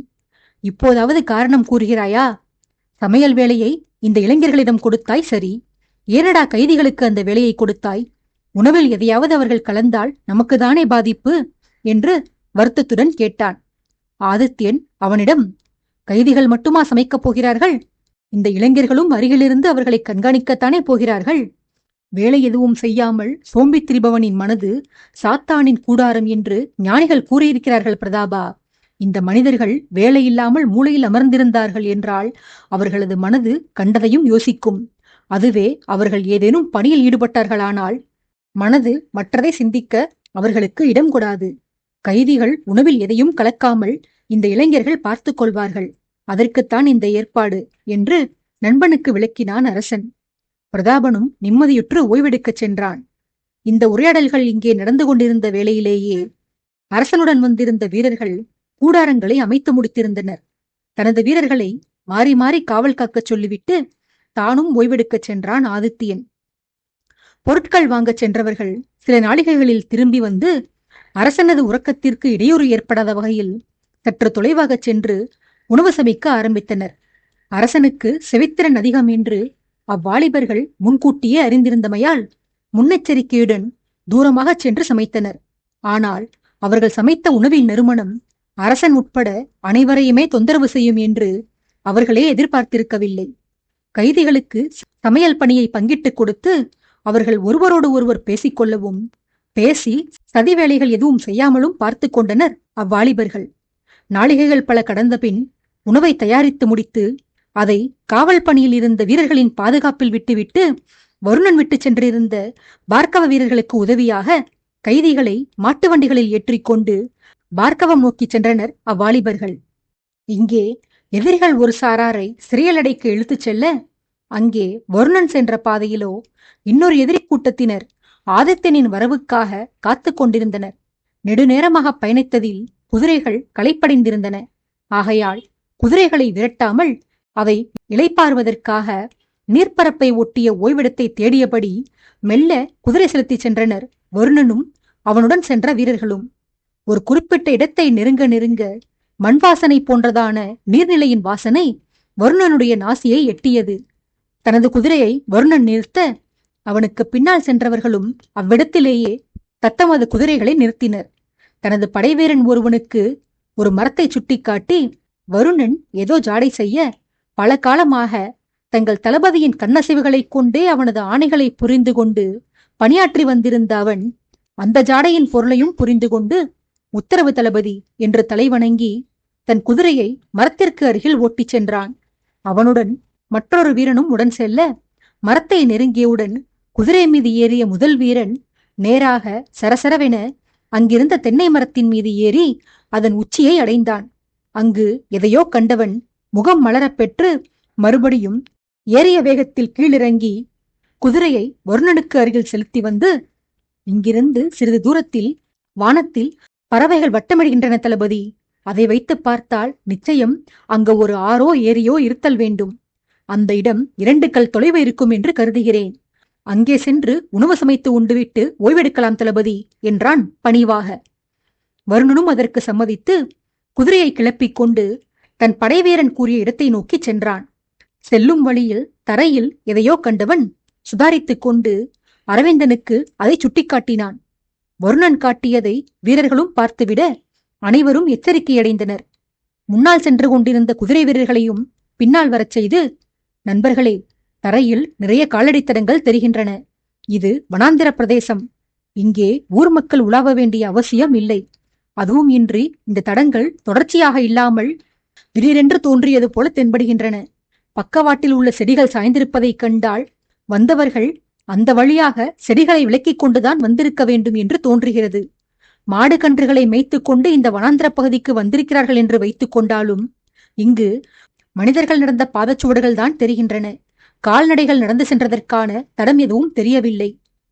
இப்போதாவது காரணம் கூறுகிறாயா? சமையல் வேலையை இந்த இளைஞர்களிடம் கொடுத்தாய் சரி, ஏனடா கைதிகளுக்கு அந்த வேலையை கொடுத்தாய்? உணவில் எதையாவது அவர்கள் கலந்தால் நமக்குதானே பாதிப்பு என்று வருத்தத்துடன் கேட்டான். ஆதித்யன் அவனிடம், கைதிகள் மட்டுமா சமைக்கப் போகிறார்கள்? இந்த இளைஞர்களும் அருகிலிருந்து அவர்களை கண்காணிக்கத்தானே போகிறார்கள். வேலை எதுவும் செய்யாமல் சோம்பித் திரிபவனின் மனது சாத்தானின் கூடாரம் என்று ஞானிகள் கூறியிருக்கிறார்கள் பிரதாபா. இந்த மனிதர்கள் வேலையில்லாமல் மூளையில் அமர்ந்திருந்தார்கள் என்றால் அவர்களது மனது கண்டதையும் யோசிக்கும். அதுவே அவர்கள் ஏதேனும் பணியில் ஈடுபட்டார்களானால் மனது மற்றதை சிந்திக்க அவர்களுக்கு இடம் கொடாது. கைதிகள் உணவில் எதையும் கலக்காமல் இந்த இளைஞர்கள் பார்த்து கொள்வார்கள். அதற்குத்தான் இந்த ஏற்பாடு என்று நண்பனுக்கு விளக்கினான் அரசன். பிரதாபனும் நிம்மதியுற்று ஓய்வெடுக்கச் சென்றான். இந்த உரையாடல்கள் இங்கே நடந்து கொண்டிருந்த வேளையிலேயே அரசனுடன் வந்திருந்த வீரர்கள் கூடாரங்களை அமைத்து முடித்திருந்தனர். தனது வீரர்களை மாறி மாறி காவல் காக்கச் சொல்லிவிட்டு தானும் ஓய்வெடுக்கச் சென்றான் ஆதித்யன். பொருட்கள் வாங்கச் சென்றவர்கள் சில நாளிகைகளில் திரும்பி வந்து அரசனது உறக்கத்திற்கு இடையூறு ஏற்படாத வகையில் சற்று தொலைவாகச் சென்று உணவு சமைக்க ஆரம்பித்தனர். அரசனுக்கு செவித்திறன் அதிகம் என்று அவ்வாலிபர்கள் முன்கூட்டியே அறிந்திருந்தமையால் முன்னெச்சரிக்கையுடன் தூரமாகச் சென்று சமைத்தனர். ஆனால் அவர்கள் சமைத்த உணவின் நறுமணம் அரசன் உட்பட அனைவரையுமே தொந்தரவு செய்யும் என்று அவர்களே எதிர்பார்த்திருக்கவில்லை. கைதிகளுக்கு சமையல் பணியை பங்கிட்டுக் கொடுத்து அவர்கள் ஒருவரோடு ஒருவர் பேசிக்கொள்ளவும் பேசி சதி வேலைகள் எதுவும் செய்யாமலும் பார்த்து கொண்டனர் அவ்வாலிபர்கள். நாளிகைகள் பல கடந்த பின் உணவை தயாரித்து முடித்து அதை காவல் பணியில் இருந்த வீரர்களின் பாதுகாப்பில் விட்டுவிட்டு வருணன் விட்டு சென்றிருந்த பார்க்கவ வீரர்களுக்கு உதவியாக கைதிகளை மாட்டு வண்டிகளில் ஏற்றிக்கொண்டு பார்க்கவம் நோக்கிச் சென்றனர் அவ்வாலிபர்கள். இங்கே எதிரிகள் ஒரு சாராரை சிறையலடைக்கு இழுத்துச் செல்ல, அங்கே வருணன் சென்ற பாதையிலோ இன்னொரு எதிரி கூட்டத்தினர் ஆதித்தனின் வரவுக்காக காத்து கொண்டிருந்தனர். நெடுநேரமாக பயணித்ததில் குதிரைகள் களைப்படைந்திருந்தன. ஆகையால் குதிரைகளை விரட்டாமல் அவை இளைப்பாறுவதற்காக நீர்ப்பரப்பை ஒட்டிய ஓய்விடத்தை தேடியபடி மெல்ல குதிரை செலுத்திச் சென்றனர் வருணனும் அவனுடன் சென்ற வீரர்களும். ஒரு குறிப்பிட்ட இடத்தை நெருங்க நெருங்க மண்வாசனை போன்றதான நீர்நிலையின் வாசனை வருணனுடைய நாசியை எட்டியது. தனது குதிரையை வருணன் நிறுத்த, அவனுக்கு பின்னால் சென்றவர்களும் அவ்விடத்திலேயே தத்தமது குதிரைகளை நிறுத்தினர். தனது படைவீரன் ஒருவனுக்கு ஒரு மரத்தை சுட்டிக்காட்டி வருணன் ஏதோ ஜாடை செய்ய, பல காலமாக தங்கள் தளபதியின் கண்ணசைவுகளைக் கொண்டே அவனது ஆணைகளை புரிந்து கொண்டு பணியாற்றி வந்திருந்த அவன் அந்த ஜாடையின் பொருளையும் புரிந்து கொண்டு, உத்தரவு தளபதி என்று தலைவணங்கி தன் குதிரையை மரத்திற்கு அருகில் ஓட்டிச் சென்றான். அவனுடன் மற்றொரு வீரனும் உடன் செல்ல, மரத்தை நெருங்கியவுடன் குதிரை மீது ஏறிய முதல் வீரன் நேராக சரசரவென அங்கிருந்த தென்னை மரத்தின் மீது ஏறி அதன் உச்சியை அடைந்தான். அங்கு எதையோ கண்டவன் முகம் மலரப் பெற்று மறுபடியும் ஏறிய வேகத்தில் கீழிறங்கி குதிரையை வருணனுக்கு அருகில் செலுத்தி வந்து, இங்கிருந்து சிறிது தூரத்தில் வானத்தில் பறவைகள் வட்டமிடுகின்றன தளபதி. அதை வைத்து பார்த்தால் நிச்சயம் அங்கு ஒரு ஆறோ ஏரியோ இருத்தல் வேண்டும். அந்த இடம் 2 கல் தொலைவு இருக்கும் என்று கருதுகிறேன். அங்கே சென்று உணவு சமைத்து உண்டுவிட்டு ஓய்வெடுக்கலாம் தளபதி என்றான் பணிவாக. வருணனும் அதற்கு சம்மதித்து குதிரையை கிளப்பிக் கொண்டு தன் படைவீரன் கூறிய இடத்தை நோக்கி சென்றான். செல்லும் வழியில் தரையில் எதையோ கண்டவன் சுதாரித்துக் கொண்டு அரவிந்தனுக்கு அதை சுட்டிக்காட்டினான். வருணன் காட்டியதை வீரர்களும் பார்த்துவிட அனைவரும் எச்சரிக்கையடைந்தனர். முன்னால் சென்று கொண்டிருந்த குதிரை வீரர்களையும் பின்னால் வரச் செய்து, நண்பர்களே, தரையில் நிறைய காலடித்தடங்கள் தெரிகின்றன. இது வனாந்திர பிரதேசம். இங்கே ஊர் மக்கள் உலாவ வேண்டிய அவசியம் இல்லை. அதுவும் இன்றி இந்த தடங்கள் தொடர்ச்சியாக இல்லாமல் திடீரென்று தோன்றியது போல தென்படுகின்றன. பக்கவாட்டில் உள்ள செடிகள் சாய்ந்திருப்பதைக் கண்டால் வந்தவர்கள் அந்த வழியாக செடிகளை விலக்கிக் கொண்டுதான் வந்திருக்க வேண்டும் என்று தோன்றுகிறது. மாடு கன்றுகளை மேய்த்துக் கொண்டு இந்த வனாந்திர பகுதிக்கு வந்திருக்கிறார்கள் என்று வைத்துக் கொண்டாலும் இங்கு மனிதர்கள் நடந்த பாதச்சுவடுகள் தான் தெரிகின்றன. கால்நடைகள் நடந்து சென்றதற்கான தடம் எதுவும் தெரியவில்லை.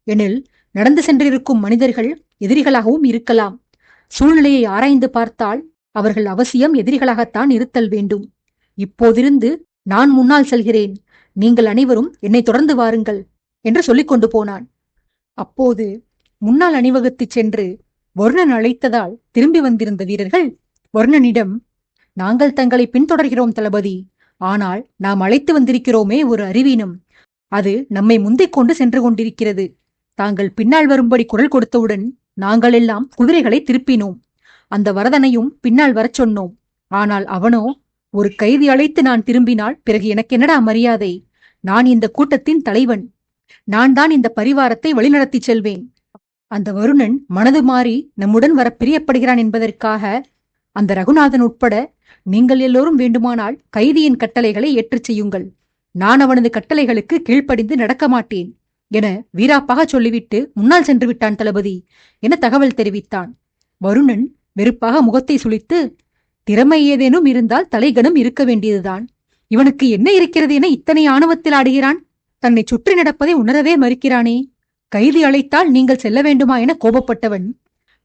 எனில் நடந்து சென்றிருக்கும் மனிதர்கள் எதிரிகளாகவும் இருக்கலாம். சூழ்நிலையை ஆராய்ந்து பார்த்தால் அவர்கள் அவசியம் எதிரிகளாகத்தான் இருத்தல் வேண்டும். இப்போதிருந்து நான் முன்னால் செல்கிறேன், நீங்கள் அனைவரும் என்னை தொடர்ந்து வாருங்கள் என்று சொல்லிக் கொண்டு போனான். அப்போது முன்னால் அணிவகுத்துச் சென்று வருணன் அழைத்ததால் திரும்பி வந்திருந்த வீரர்கள் வருணனிடம், நாங்கள் தங்களை பின்தொடர்கிறோம் தளபதி. ஆனால் நாம் அழைத்து வந்திருக்கிறோமே ஒரு அறிவீனம், அது நம்மை முந்திக் கொண்டு சென்று கொண்டிருக்கிறது. தாங்கள் பின்னால் வரும்படி குரல் கொடுத்தவுடன் நாங்கள் எல்லாம் குதிரைகளை திருப்பினோம். அந்த வரதனையும் பின்னால் வரச் சொன்னோம். ஆனால் அவனோ, ஒரு கைதி அழைத்து நான் திரும்பினால் பிறகு எனக்கு என்னடா மரியாதை? நான் இந்த கூட்டத்தின் தலைவன். நான் தான் இந்த பரிவாரத்தை வழிநடத்தி செல்வேன். அந்த வருணன் மனது மாறி நம்முடன் வர பிரியப்படுகிறான் என்பதற்காக அந்த ரகுநாதன் உட்பட நீங்கள் எல்லோரும் வேண்டுமானால் கைதியின் கட்டளைகளை ஏற்றுச் செய்யுங்கள். நான் அவனது கட்டளைகளுக்கு கீழ்ப்படிந்து நடக்க மாட்டேன் என வீராப்பாக சொல்லிவிட்டு முன்னால் சென்று விட்டான் தளபதி என தகவல் தெரிவித்தான். வருணன் வெறுப்பாக முகத்தை சுளித்து, திறமை ஏதேனும் இருந்தால் தலைகணம் இருக்க வேண்டியதுதான். இவனுக்கு என்ன இருக்கிறது என இத்தனை ஆணவத்தில் ஆடுகிறான்? தன்னை சுற்றி நடப்பதை உணரவே மறுக்கிறானே. கைதி அழைத்தால் நீங்கள் செல்ல வேண்டுமா என கோபப்பட்டவன்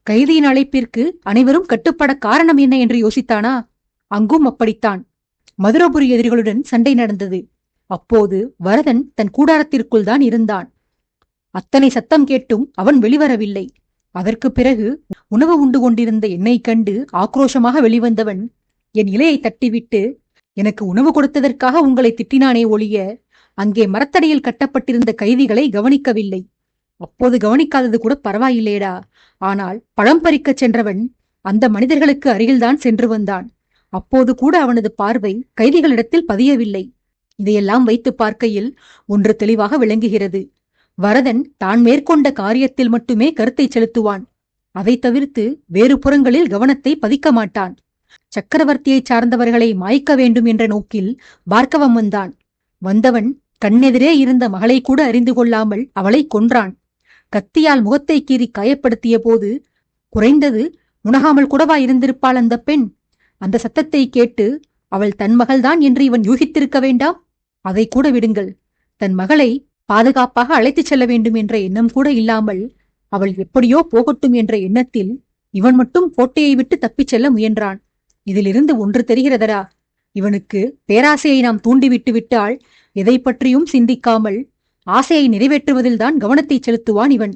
கைதியின் அழைப்பிற்கு அனைவரும் கட்டுப்பட காரணம் என்ன என்று யோசித்தானா? அங்கும் அப்படித்தான். மதுரபுரி எதிரிகளுடன் சண்டை நடந்தது. அப்போது வரதன் தன் கூடாரத்திற்குள் தான் இருந்தான். அத்தனை சத்தம் கேட்டும் அவன் வெளிவரவில்லை. அதற்கு பிறகு உணவு உண்டு கொண்டிருந்த என்னை கண்டு ஆக்ரோஷமாக வெளிவந்தவன் என் இலையை தட்டிவிட்டு, எனக்கு உணவு கொடுத்ததற்காக உங்களை திட்டினானே ஒழிய அங்கே மரத்தடியில் கட்டப்பட்டிருந்த கைதிகளை கவனிக்கவில்லை. அப்போது கவனிக்காதது கூட பரவாயில்லையடா. ஆனால் பழம் பறிக்கச் சென்றவன் அந்த மனிதர்களுக்கு அருகில்தான் சென்று வந்தான். அப்போது கூட அவனது பார்வை கைதிகளிடத்தில் பதியவில்லை. இதையெல்லாம் வைத்து பார்க்கையில் ஒன்று தெளிவாக விளங்குகிறது. வரதன் தான் மேற்கொண்ட காரியத்தில் மட்டுமே கருத்தை செலுத்துவான். அதை தவிர்த்து வேறு புறங்களில் கவனத்தை பதிக்க மாட்டான். சக்கரவர்த்தியை சார்ந்தவர்களை மாய்க்க வேண்டும் என்ற நோக்கில் பார்க்கவம் வந்தான். வந்தவன் கண்ணெதிரே இருந்த மகளை கூட அறிந்து கொள்ளாமல் அவளை கொன்றான். கத்தியால் முகத்தை கீறி காயப்படுத்திய போது குறைந்தது உணகாமல் கூடவா இருந்திருப்பாள் அந்த பெண்? அந்த சத்தத்தை கேட்டு அவள் தன் மகள்தான் என்று இவன் யூகித்திருக்க வேண்டாம்? அதை கூட விடுங்கள். தன் மகளை பாதுகாப்பாக அழைத்துச் செல்ல வேண்டும் என்ற எண்ணம் கூட இல்லாமல் அவள் எப்படியோ போகட்டும் என்ற எண்ணத்தில் இவன் மட்டும் கோட்டையை விட்டு தப்பிச் செல்ல முயன்றான். இதிலிருந்து ஒன்று தெரிகிறதடா, இவனுக்கு பேராசையை நாம் தூண்டிவிட்டு விட்டால் எதை பற்றியும் சிந்திக்காமல் ஆசையை நிறைவேற்றுவதில்தான் கவனத்தை செலுத்துவான் இவன்.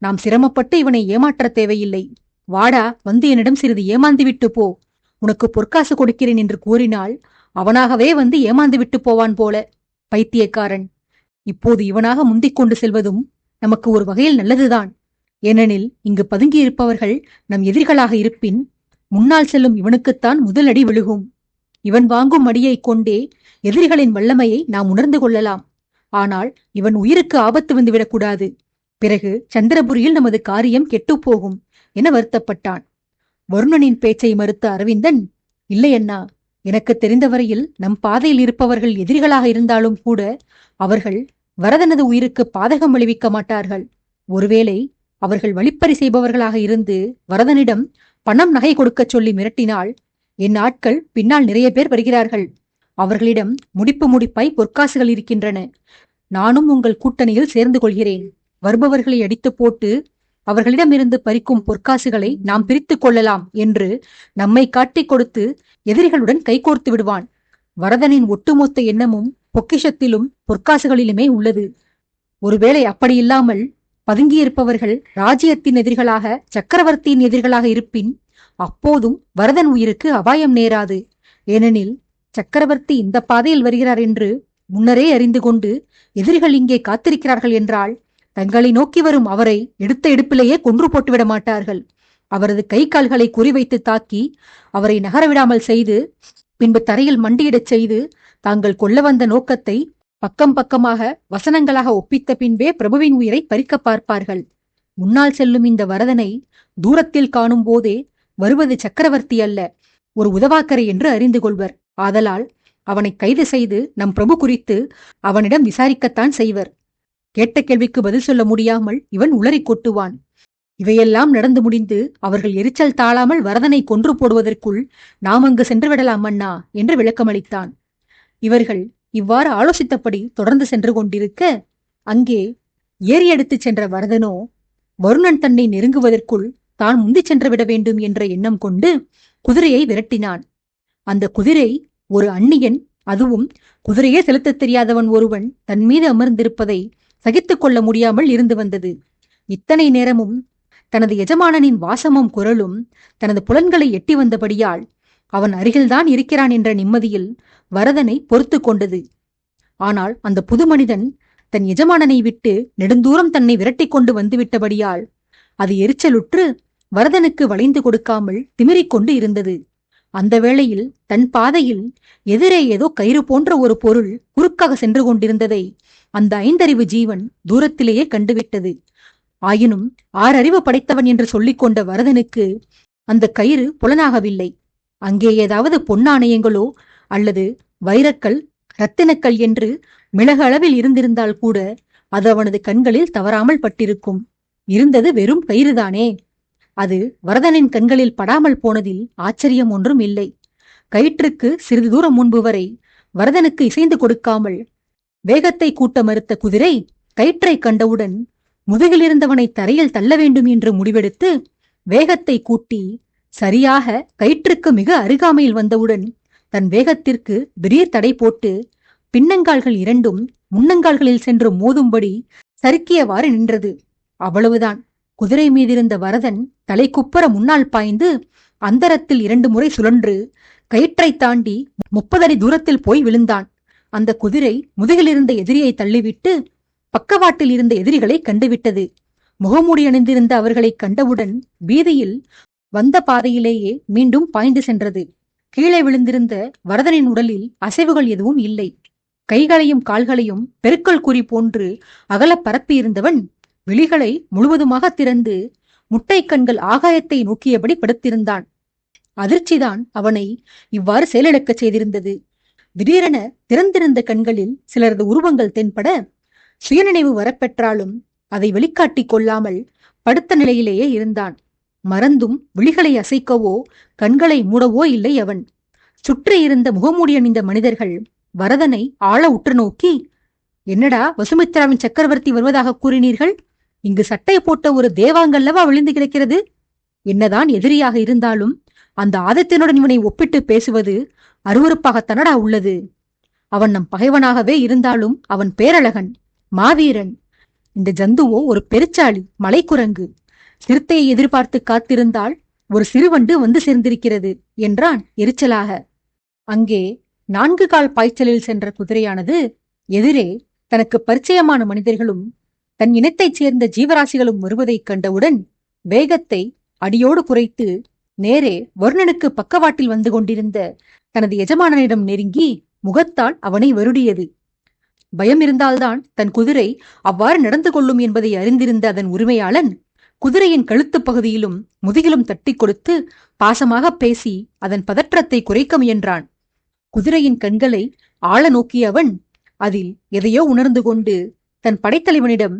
நாம் சிரமப்பட்டு இவனை ஏமாற்ற தேவையில்லை. வாடா, வந்து என்னிடம் சிறிது ஏமாந்து விட்டு போ, உனக்கு பொற்காசு கொடுக்கிறேன் என்று கூறினால் அவனாகவே வந்து ஏமாந்து விட்டு போவான் போல. பைத்தியக்காரன்! இப்போது இவனாக முந்திக் கொண்டு செல்வதும் நமக்கு ஒரு வகையில் நல்லதுதான். ஏனெனில் இங்கு பதுங்கியிருப்பவர்கள் நம் எதிரிகளாக இருப்பின் முன்னால் செல்லும் இவனுக்குத்தான் முதல் அடி விழுகும். இவன் வாங்கும் அடியைக் கொண்டே எதிரிகளின் வல்லமையை நாம் உணர்ந்து கொள்ளலாம். ஆனால் இவன் உயிருக்கு ஆபத்து வந்துவிடக்கூடாது. பிறகு சந்திரபுரியில் நமது காரியம் கெட்டுப்போகும் என வருத்தப்பட்டான். வருணனின் பேச்சை மறுத்த அரவிந்தன், இல்லை அண்ணா, எனக்கு தெரிந்தவரையில் நம் பாதையில் இருப்பவர்கள் எதிரிகளாக இருந்தாலும் கூட அவர்கள் வரதனது உயிருக்கு பாதகம் விளைவிக்க மாட்டார்கள். ஒருவேளை அவர்கள் வழிப்பறி செய்பவர்களாக இருந்து வரதனிடம் பணம் நகை கொடுக்கச் சொல்லி மிரட்டினால், என் ஆட்கள் பின்னால் நிறைய பேர் வருகிறார்கள். அவர்களிடம் முடிப்பாய் பொற்காசுகள் இருக்கின்றன. நானும் உங்கள் கூட்டணியில் சேர்ந்து கொள்கிறேன். வருபவர்களை அடித்து போட்டு அவர்களிடமிருந்து பறிக்கும் பொற்காசுகளை நாம் பிரித்துக் கொள்ளலாம் என்று நம்மை காட்டிக் கொடுத்து எதிரிகளுடன் கைகோர்த்து விடுவான். வரதனின் ஒட்டுமொத்த எண்ணமும் பொக்கிஷத்திலும் பொற்காசுகளிலுமே உள்ளது. ஒருவேளை அப்படியில்லாமல் பதுங்கியிருப்பவர்கள் ராஜ்யத்தின் எதிரிகளாக, சக்கரவர்த்தியின் எதிரிகளாக இருப்பின் அப்போதும் வரதன் உயிருக்கு அபாயம் நேராது. ஏனெனில் சக்கரவர்த்தி இந்த பாதையில் வருகிறார் என்று முன்னரே அறிந்து கொண்டு எதிரிகள் இங்கே காத்திருக்கிறார்கள் என்றால் தங்களை நோக்கி வரும் அவரை எடுத்த எடுப்பிலேயே கொன்று போட்டுவிட மாட்டார்கள். அவரது கை கால்களை குறிவைத்து தாக்கி அவரை நகரவிடாமல் செய்து பின்பு தரையில் மண்டியிடச் செய்து தாங்கள் கொல்ல வந்த நோக்கத்தை பக்கம் பக்கமாக வசனங்களாக ஒப்பித்த பின்பே பிரபுவின் உயிரை பறிக்க பார்ப்பார்கள். முன்னால் செல்லும் இந்த வரதனை தூரத்தில் காணும் போதே வருவது சக்கரவர்த்தி அல்ல, ஒரு உதவாக்கரை என்று அறிந்து கொள்வர். ஆதலால் அவனை கைது செய்து நம் பிரபு குறித்து அவனிடம் விசாரிக்கத்தான் செய்வர். கேட்ட கேள்விக்கு பதில் சொல்ல முடியாமல் இவன் உளறி கொட்டுவான். இவையெல்லாம் நடந்து முடிந்து அவர்கள் எரிச்சல் தாழாமல் வரதனை கொன்று போடுவதற்குள் நாம் அங்கு சென்று விடலாம் அண்ணா என்று விளக்கமளித்தான். இவர்கள் இவ்வாறு ஆலோசித்தபடி தொடர்ந்து சென்று கொண்டிருக்க, அங்கே ஏறி எடுத்துச் சென்ற வரதனோ வருணன் தன்னை நெருங்குவதற்குள் தான் முந்திச் சென்று விட வேண்டும் என்ற எண்ணம் கொண்டு குதிரையை விரட்டினான். அந்த குதிரை ஒரு அந்நியன், அதுவும் குதிரையே செலுத்தத் தெரியாதவன் ஒருவன் தன் மீது அமர்ந்திருப்பதை சகித்துக் கொள்ள முடியாமல் இருந்து வந்தது. இத்தனை நேரமும் தனது எஜமானனின் வாசமும் குரலும் தனது புலன்களை எட்டி வந்தபடியால் அவன் அருகில்தான் இருக்கிறான் என்ற நிம்மதியில் வரதனை பொறுத்து கொண்டது. ஆனால் அந்த புது மனிதன் தன் எஜமானனை விட்டு நெடுந்தூரம் தன்னை விரட்டி கொண்டு வந்துவிட்டபடியால் அது எரிச்சலுற்று வரதனுக்கு வளைந்து கொடுக்காமல் திமிரிக்கொண்டு இருந்தது. அந்த வேளையில் தன் பாதையில் எதிரே ஏதோ கயிறு போன்ற ஒரு பொருள் குறுக்காக சென்று கொண்டிருந்ததை அந்த ஐந்தறிவு ஜீவன் தூரத்திலேயே கண்டுவிட்டது. ஆயினும் ஆறறிவு படைத்தவன் என்று சொல்லிக் கொண்ட வரதனுக்கு அந்த கயிறு புலனாகவில்லை. அங்கே ஏதாவது பொன்னாணயங்களோ அல்லது வைரக்கல், இரத்தினக்கல் என்று மிளகு அளவில் இருந்திருந்தால் கூட அது அவனது கண்களில் தவறாமல் பட்டிருக்கும். இருந்தது வெறும் கயிறுதானே. அது வரதனின் கண்களில் படாமல் போனதில் ஆச்சரியம் ஒன்றும் இல்லை. கயிற்றுக்கு சிறிது தூரம் முன்பு வரை வரதனுக்கு இசைந்து கொடுக்காமல் வேகத்தை கூட்ட மறுத்த குதிரை கயிற்றை கண்டவுடன் முதுகிலிருந்தவனை தரையில் தள்ள வேண்டும் என்று முடிவெடுத்து வேகத்தை கூட்டி சரியாக கயிற்றுக்கு மிக அருகாமையில் வந்தவுடன் தன் வேகத்திற்கு திடீர் தடை போட்டு பின்னங்கால்கள் இரண்டும் முன்னங்கால்களில் சென்று மோதும்படி சறுக்கியவாறு நின்றது. அவ்வளவுதான். குதிரை மீதிருந்த வரதன் தலை குப்பர முன்னால் பாய்ந்து அந்தரத்தில் 2 முறை சுழன்று கயிற்றை தாண்டி 30 அடி தூரத்தில் போய் விழுந்தான். அந்த குதிரை முதுகிலிருந்த எதிரியை தள்ளிவிட்டு பக்கவாட்டில் இருந்த எதிரிகளை கண்டுவிட்டது. முகமூடி அணிந்திருந்த அவர்களை கண்டவுடன் பீதியில் வந்த பாதையிலேயே மீண்டும் பாய்ந்து சென்றது. கீழே விழுந்திருந்த வரதனின் உடலில் அசைவுகள் எதுவும் இல்லை. கைகளையும் கால்களையும் பெருக்கல் குறி போன்று அகல பரப்பியிருந்தவன் விழிகளை முழுவதுமாக திறந்து முட்டை கண்கள் ஆகாயத்தை நோக்கியபடி படுத்திருந்தான். அதிர்ச்சிதான் அவனை இவ்வாறு செயலிழக்கச் செய்திருந்தது. திடீரென திறந்திருந்த கண்களில் சிலரது உருவங்கள் தென்பட சுயநினைவு வரப்பெற்றாலும் அதை வெளிக்காட்டிக் கொள்ளாமல் படுத்த நிலையிலேயே இருந்தான். மறந்தும் விழிகளை அசைக்கவோ கண்களை மூடவோ இல்லை அவன். சுற்றி இருந்த முகமூடி அணிந்த மனிதர்கள் வரதனை ஆழ உற்று நோக்கி, என்னடா வசுமித்ராவின் சக்கரவர்த்தி வருவதாக கூறினீர்கள்? இங்கு சட்டை போட்ட ஒரு தேவாங்கல்லவா விழுந்து கிடக்கிறது. என்னதான் எதிரியாக இருந்தாலும் அந்த ஆதித்யனுடன் இவனை ஒப்பிட்டு பேசுவது அருவருப்பாகத்தனடா உள்ளது. அவன் நம் பகைவனாகவே இருந்தாலும் அவன் பேரழகன், மாவீரன். இந்த ஜந்துவோ ஒரு பெருச்சாளி, மலைக்குரங்கு. சிறுத்தையை எதிர்பார்த்து காத்திருந்தால் ஒரு சிறுவண்டு வந்து சேர்ந்திருக்கிறது என்றான் எரிச்சலாக. அங்கே 4 கால் பாய்ச்சலில் சென்ற குதிரையானது எதிரே தனக்கு பரிச்சயமான மனிதர்களும் தன் இனத்தைச் சேர்ந்த ஜீவராசிகளும் வருவதைக் கண்டவுடன் வேகத்தை அடியோடு குறைத்து நேரே வருணனுக்கு பக்கவாட்டில் வந்து கொண்டிருந்த தனது எஜமானனிடம் நெருங்கி முகத்தால் அவனை வருடியது. பயம் இருந்தால்தான் தன் குதிரை அவ்வாறு நடந்து கொள்ளும் என்பதை அறிந்திருந்த அதன் உரிமையாளன் குதிரையின் கழுத்துப் பகுதியிலும் முதுகிலும் தட்டி கொடுத்து பாசமாக பேசி அதன் பதற்றத்தை குறைக்க முயன்றான். குதிரையின் கண்களை ஆழ நோக்கிய அவன் அதில் எதையோ உணர்ந்து கொண்டு தன் படைத்தலைவனிடம்,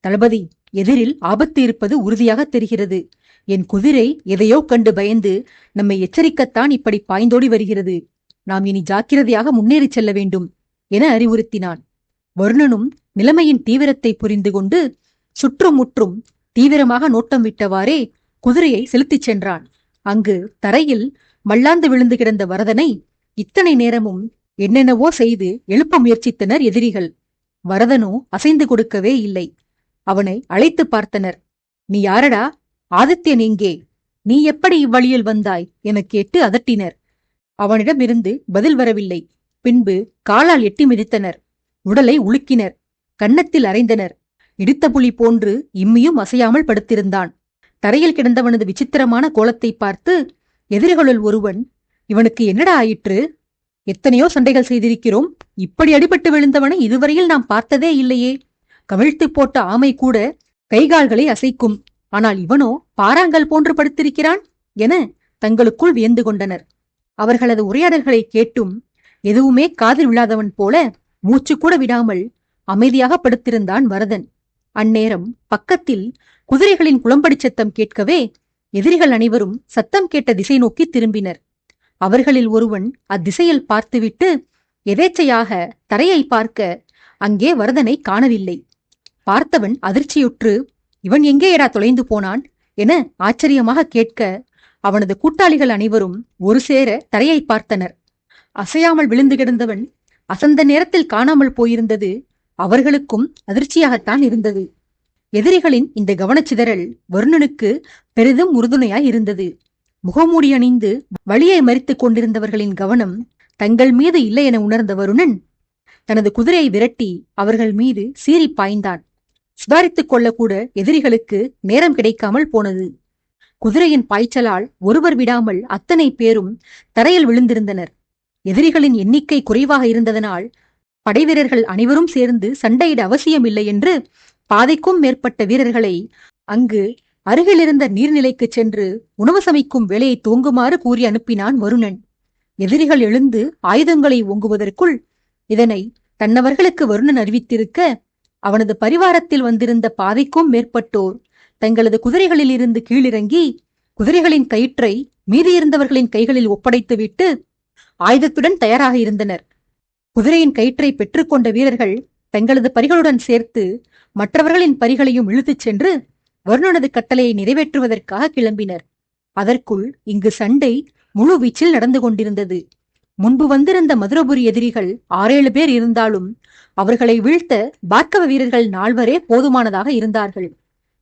தளபதி, எதிரில் ஆபத்து இருப்பது உறுதியாக தெரிகிறது. என் குதிரை எதையோ கண்டு பயந்து நம்மை எச்சரிக்கத்தான் இப்படி பாய்ந்தோடி வருகிறது. நாம் இனி ஜாக்கிரதையாக முன்னேறிச் செல்ல வேண்டும் என அறிவுறுத்தினான். வருணனும் நிலைமையின் தீவிரத்தை புரிந்து கொண்டு சுற்றும் முற்றும் தீவிரமாக நோட்டம் விட்டவாறே குதிரையை செலுத்திச் சென்றான். அங்கு தரையில் மல்லாந்து விழுந்து கிடந்த வரதனை இத்தனை நேரமும் என்னென்னவோ செய்து எழுப்ப முயற்சித்தனர் எதிரிகள். வரதனோ அசைந்து கொடுக்கவே இல்லை. அவனை அழைத்து பார்த்தனர். நீ யாரடா? ஆதித்யன் எங்கே? நீ எப்படி இவ்வழியில் வந்தாய் என கேட்டு அதட்டினர். அவனிடமிருந்து பதில் வரவில்லை. பின்பு காலால் எட்டி மிதித்தனர். உடலை உலுக்கினர். கன்னத்தில் அறைந்தனர். இடித்த புலி போன்று இம்மியும் அசையாமல் படுத்திருந்தான். தரையில் கிடந்தவனது விசித்திரமான கோலத்தை பார்த்து எதிரிகளுள் ஒருவன், இவனுக்கு என்னடா ஆயிற்று? எத்தனையோ சண்டைகள் செய்திருக்கிறோம், இப்படி அடிபட்டு விழுந்தவனை இதுவரையில் நாம் பார்த்ததே இல்லையே. கவிழ்த்து போட்ட ஆமை கூட கைகால்களை அசைக்கும், ஆனால் இவனோ பாறாங்கல் போன்று படுத்திருக்கிறான் என தங்களுக்குள் வியந்து கொண்டனர். அவர்களது உரையாடல்களை கேட்டும் எதுவுமே காதில் விழாதவன் போல மூச்சு கூட விடாமல் அமைதியாக படுத்திருந்தான் வரதன். அந்நேரம் பக்கத்தில் குதிரைகளின் குளம்படி சத்தம் கேட்கவே எதிரிகள் அனைவரும் சத்தம் கேட்ட திசை நோக்கி திரும்பினர். அவர்களில் ஒருவன் அத்திசையில் பார்த்துவிட்டு எதேச்சையாக தரையை பார்க்க அங்கே வரதனை காணவில்லை. பார்த்தவன் அதிர்ச்சியுற்று, இவன் எங்கேயடா தொலைந்து போனான் என ஆச்சரியமாக கேட்க அவனது கூட்டாளிகள் அனைவரும் ஒரு சேர தரையை பார்த்தனர். அசையாமல் விழுந்து கிடந்தவன் அசந்த நேரத்தில் காணாமல் போயிருந்தது அவர்களுக்கும் அதிர்ச்சியாகத்தான் இருந்தது. எதிரிகளின் இந்த கவனச்சிதறல் வருணனுக்கு பெரிதும் உறுதுணையாய் இருந்தது. முகமூடி அணிந்து வழியை மறித்துக் கொண்டிருந்தவர்களின் கவனம் தங்கள் மீது இல்லை என உணர்ந்த வருணன் தனது குதிரையை விரட்டி அவர்கள் மீது சீறி பாய்ந்தான். சுதாரித்துக் கொள்ளக்கூட எதிரிகளுக்கு நேரம் கிடைக்காமல் போனது. குதிரையின் பாய்ச்சலால் ஒருவர் விடாமல் அத்தனை பேரும் தரையில் விழுந்திருந்தனர். எதிரிகளின் எண்ணிக்கை குறைவாக இருந்ததனால் படைவீரர்கள் அனைவரும் சேர்ந்து சண்டையிட அவசியமில்லை என்று பாதைக்கும் மேற்பட்ட வீரர்களை அங்கு அருகிலிருந்த நீர்நிலைக்கு சென்று உணவு சமைக்கும் வேலையை துவங்குமாறு கூறி அனுப்பினான் வருணன். எதிரிகள் எழுந்து ஆயுதங்களை ஓங்குவதற்குள் இதனை தன்னவர்களுக்கு வருணன் அறிவித்திருக்க அவனது பரிவாரத்தில் வந்திருந்த பாதைக்கும் மேற்பட்டோர் தங்களது குதிரைகளில் இருந்து கீழிறங்கி குதிரைகளின் கயிற்றை மீதியிருந்தவர்களின் கைகளில் ஒப்படைத்துவிட்டு ஆயுதத்துடன் தயாராக இருந்தனர். குதிரையின் கயிற்றை பெற்றுக்கொண்ட வீரர்கள் தங்களது பரிகளுடன் சேர்த்து மற்றவர்களின் பரிகளையும் இழுத்துச் சென்று வருணனது கட்டளையை நிறைவேற்றுவதற்காக கிளம்பினர். அதற்குள் இங்கு சண்டை முழு வீச்சில் நடந்து கொண்டிருந்தது. முன்பு வந்திருந்த மதுரபுரி எதிரிகள் 6-7 பேர் இருந்தாலும் அவர்களை வீழ்த்த பார்க்கவ வீரர்கள் 4 போதுமானதாக இருந்தார்கள்.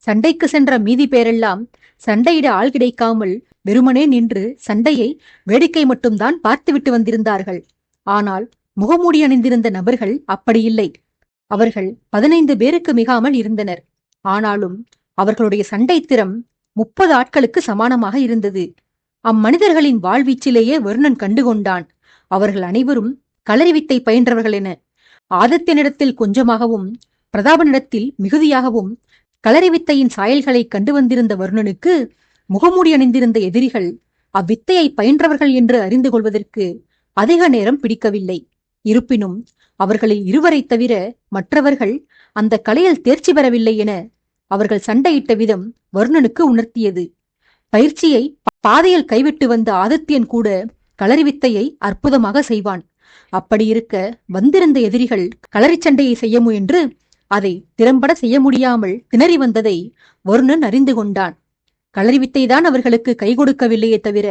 சண்டைக்கு சென்ற மீதி பேரெல்லாம் சண்டையிட ஆள் கிடைக்காமல் வெறுமனே நின்று சண்டையை வேடிக்கை மட்டும்தான் பார்த்துவிட்டு வந்திருந்தார்கள். ஆனால் முகமூடி அணிந்திருந்த நபர்கள் அப்படியில்லை. அவர்கள் 15 பேருக்கு மிகாமல் இருந்தனர். ஆனாலும் அவர்களுடைய சண்டை திறம் 30 ஆட்களுக்கு சமானமாக இருந்தது. அம்மனிதர்களின் வாழ்வீச்சிலேயே வருணன் கண்டுகொண்டான் அவர்கள் அனைவரும் களறிவித்தை பயின்றவர்கள் என. ஆதித்யனிடத்தில் கொஞ்சமாகவும் பிரதாபனிடத்தில் மிகுதியாகவும் களறிவித்தையின் சாயல்களை கண்டு வந்திருந்த வருணனுக்கு முகமூடி அணிந்திருந்த எதிரிகள் அவ்வித்தையை பயின்றவர்கள் என்று அறிந்து கொள்வதற்கு அதிக நேரம் பிடிக்கவில்லை. இருப்பினும் அவர்களில் 2 தவிர மற்றவர்கள் அந்த கலையில் தேர்ச்சி பெறவில்லை என அவர்கள் சண்டையிட்ட விதம் வருணனுக்கு உணர்த்தியது. பயிற்சியை பாதையில் கைவிட்டு வந்த ஆதித்யன் கூட களரி வித்தையை அற்புதமாக செய்வான். அப்படியிருக்க வந்திருந்த எதிரிகள் களரிச் சண்டையை செய்ய முயன்று அதை திறம்பட செய்ய முடியாமல் திணறி வந்ததை வருணன் அறிந்து கொண்டான். களரி வித்தைதான் அவர்களுக்கு கை கொடுக்கவில்லையே தவிர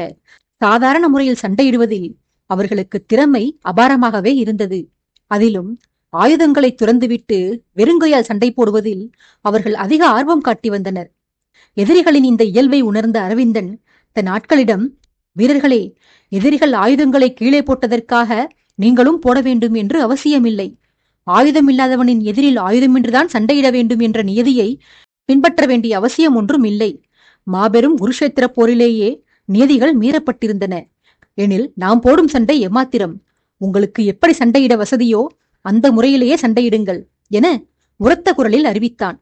சாதாரண முறையில் சண்டையிடுவதில் அவர்களுக்கு திறமை அபாரமாகவே இருந்தது. அதிலும் ஆயுதங்களை துறந்துவிட்டு வெறுங்கையால் சண்டை போடுவதில் அவர்கள் அதிக ஆர்வம் காட்டி வந்தனர். எதிரிகளின் இந்த இயல்பை உணர்ந்த அரவிந்தன் தன் ஆட்களிடம், வீரர்களே, எதிரிகள் ஆயுதங்களை கீழே போட்டதற்காக நீங்களும் போட வேண்டும் என்று அவசியமில்லை. ஆயுதம் இல்லாதவனின் எதிரில் ஆயுதமின்றுதான் சண்டையிட வேண்டும் என்ற நியதியை பின்பற்ற வேண்டிய அவசியம் ஒன்றும் இல்லை. மாபெரும் குருஷேத்திர போரிலேயே நியதிகள் மீறப்பட்டிருந்தன. எனில் நாம் போடும் சண்டை எம்மாத்திரம். உங்களுக்கு எப்படி சண்டையிட வசதியோ அந்த முறையிலேயே சண்டையிடுங்கள் என உரத்த குரலில் அறிவித்தான்.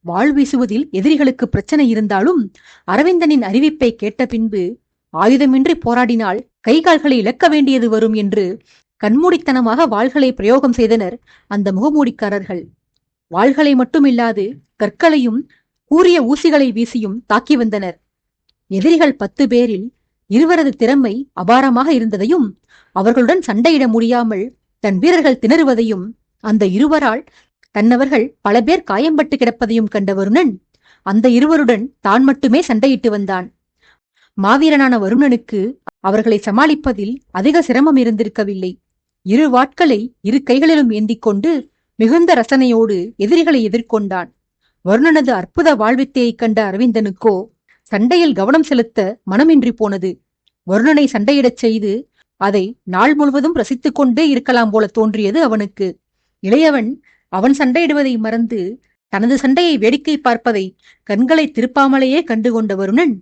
வாழ் வீசுவதில் எதிரிகளுக்கு பிரச்சனை இருந்தாலும் அரவிந்தனின் அறிவிப்பை கேட்ட பின்பு ஆயுதமின்றி போராடினால் கை கால்களை இழக்க வேண்டியது வரும் என்று கண்மூடித்தனமாக வாள்களை பிரயோகம் செய்தனர் அந்த முகமூடிக்காரர்கள். வாள்களை மட்டுமில்லாது கற்களையும் கூரிய ஊசிகளை வீசியும் தாக்கி வந்தனர். எதிரிகள் 10 பேரில் 2 திறமை அபாரமாக இருந்ததையும் அவர்களுடன் சண்டையிட முடியாமல் தன் வீரர்கள் திணறுவதையும் அந்த 2 தன்னவர்கள் பல பேர் காயம்பட்டு கிடப்பதையும் கண்ட வருணன் அந்த 2 தான் மட்டுமே சண்டையிட்டு வந்தான். மாவீரனான வருணனுக்கு அவர்களை சமாளிப்பதில் அதிக சிரமம் இருந்திருக்கவில்லை. 2 வாட்களை 2 கைகளிலும் ஏந்திக் கொண்டு மிகுந்த ரசனையோடு எதிரிகளை எதிர்கொண்டான். வருணனது அற்புத வாழ்வித்தையைக் கண்ட அரவிந்தனுக்கோ சண்டையில் கவனம் செலுத்த மனமின்றி போனது. வருணனை சண்டையிடச் செய்து அதை நாள் முழுவதும் ரசித்துக் கொண்டே இருக்கலாம் போல தோன்றியது அவனுக்கு. இளையவன் அவன் சண்டையிடுவதை மறந்து தனது சண்டையை வேடிக்கை பார்ப்பதை கண்களை திருப்பாமலேயே கண்டுகொண்ட வருணன்,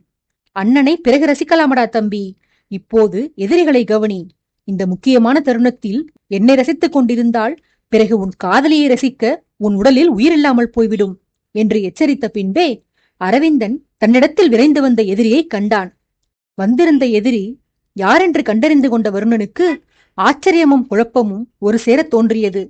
அண்ணனை பிறகு ரசிக்கலாமடா தம்பி, இப்போது எதிரிகளை கவனி. இந்த முக்கியமான தருணத்தில் என்னை ரசித்துக் கொண்டிருந்தால் பிறகு உன் காதலியை ரசிக்க உன் உடலில் உயிரில்லாமல் போய்விடும் என்று எச்சரித்த பின்பே அரவிந்தன் தன்னிடத்தில் விரைந்து வந்த எதிரியை கண்டான். வந்திருந்த எதிரி யாரென்று கண்டறிந்து கொண்ட வருணனுக்கு ஆச்சரியமும் குழப்பமும் ஒரு சேர தோன்றியது.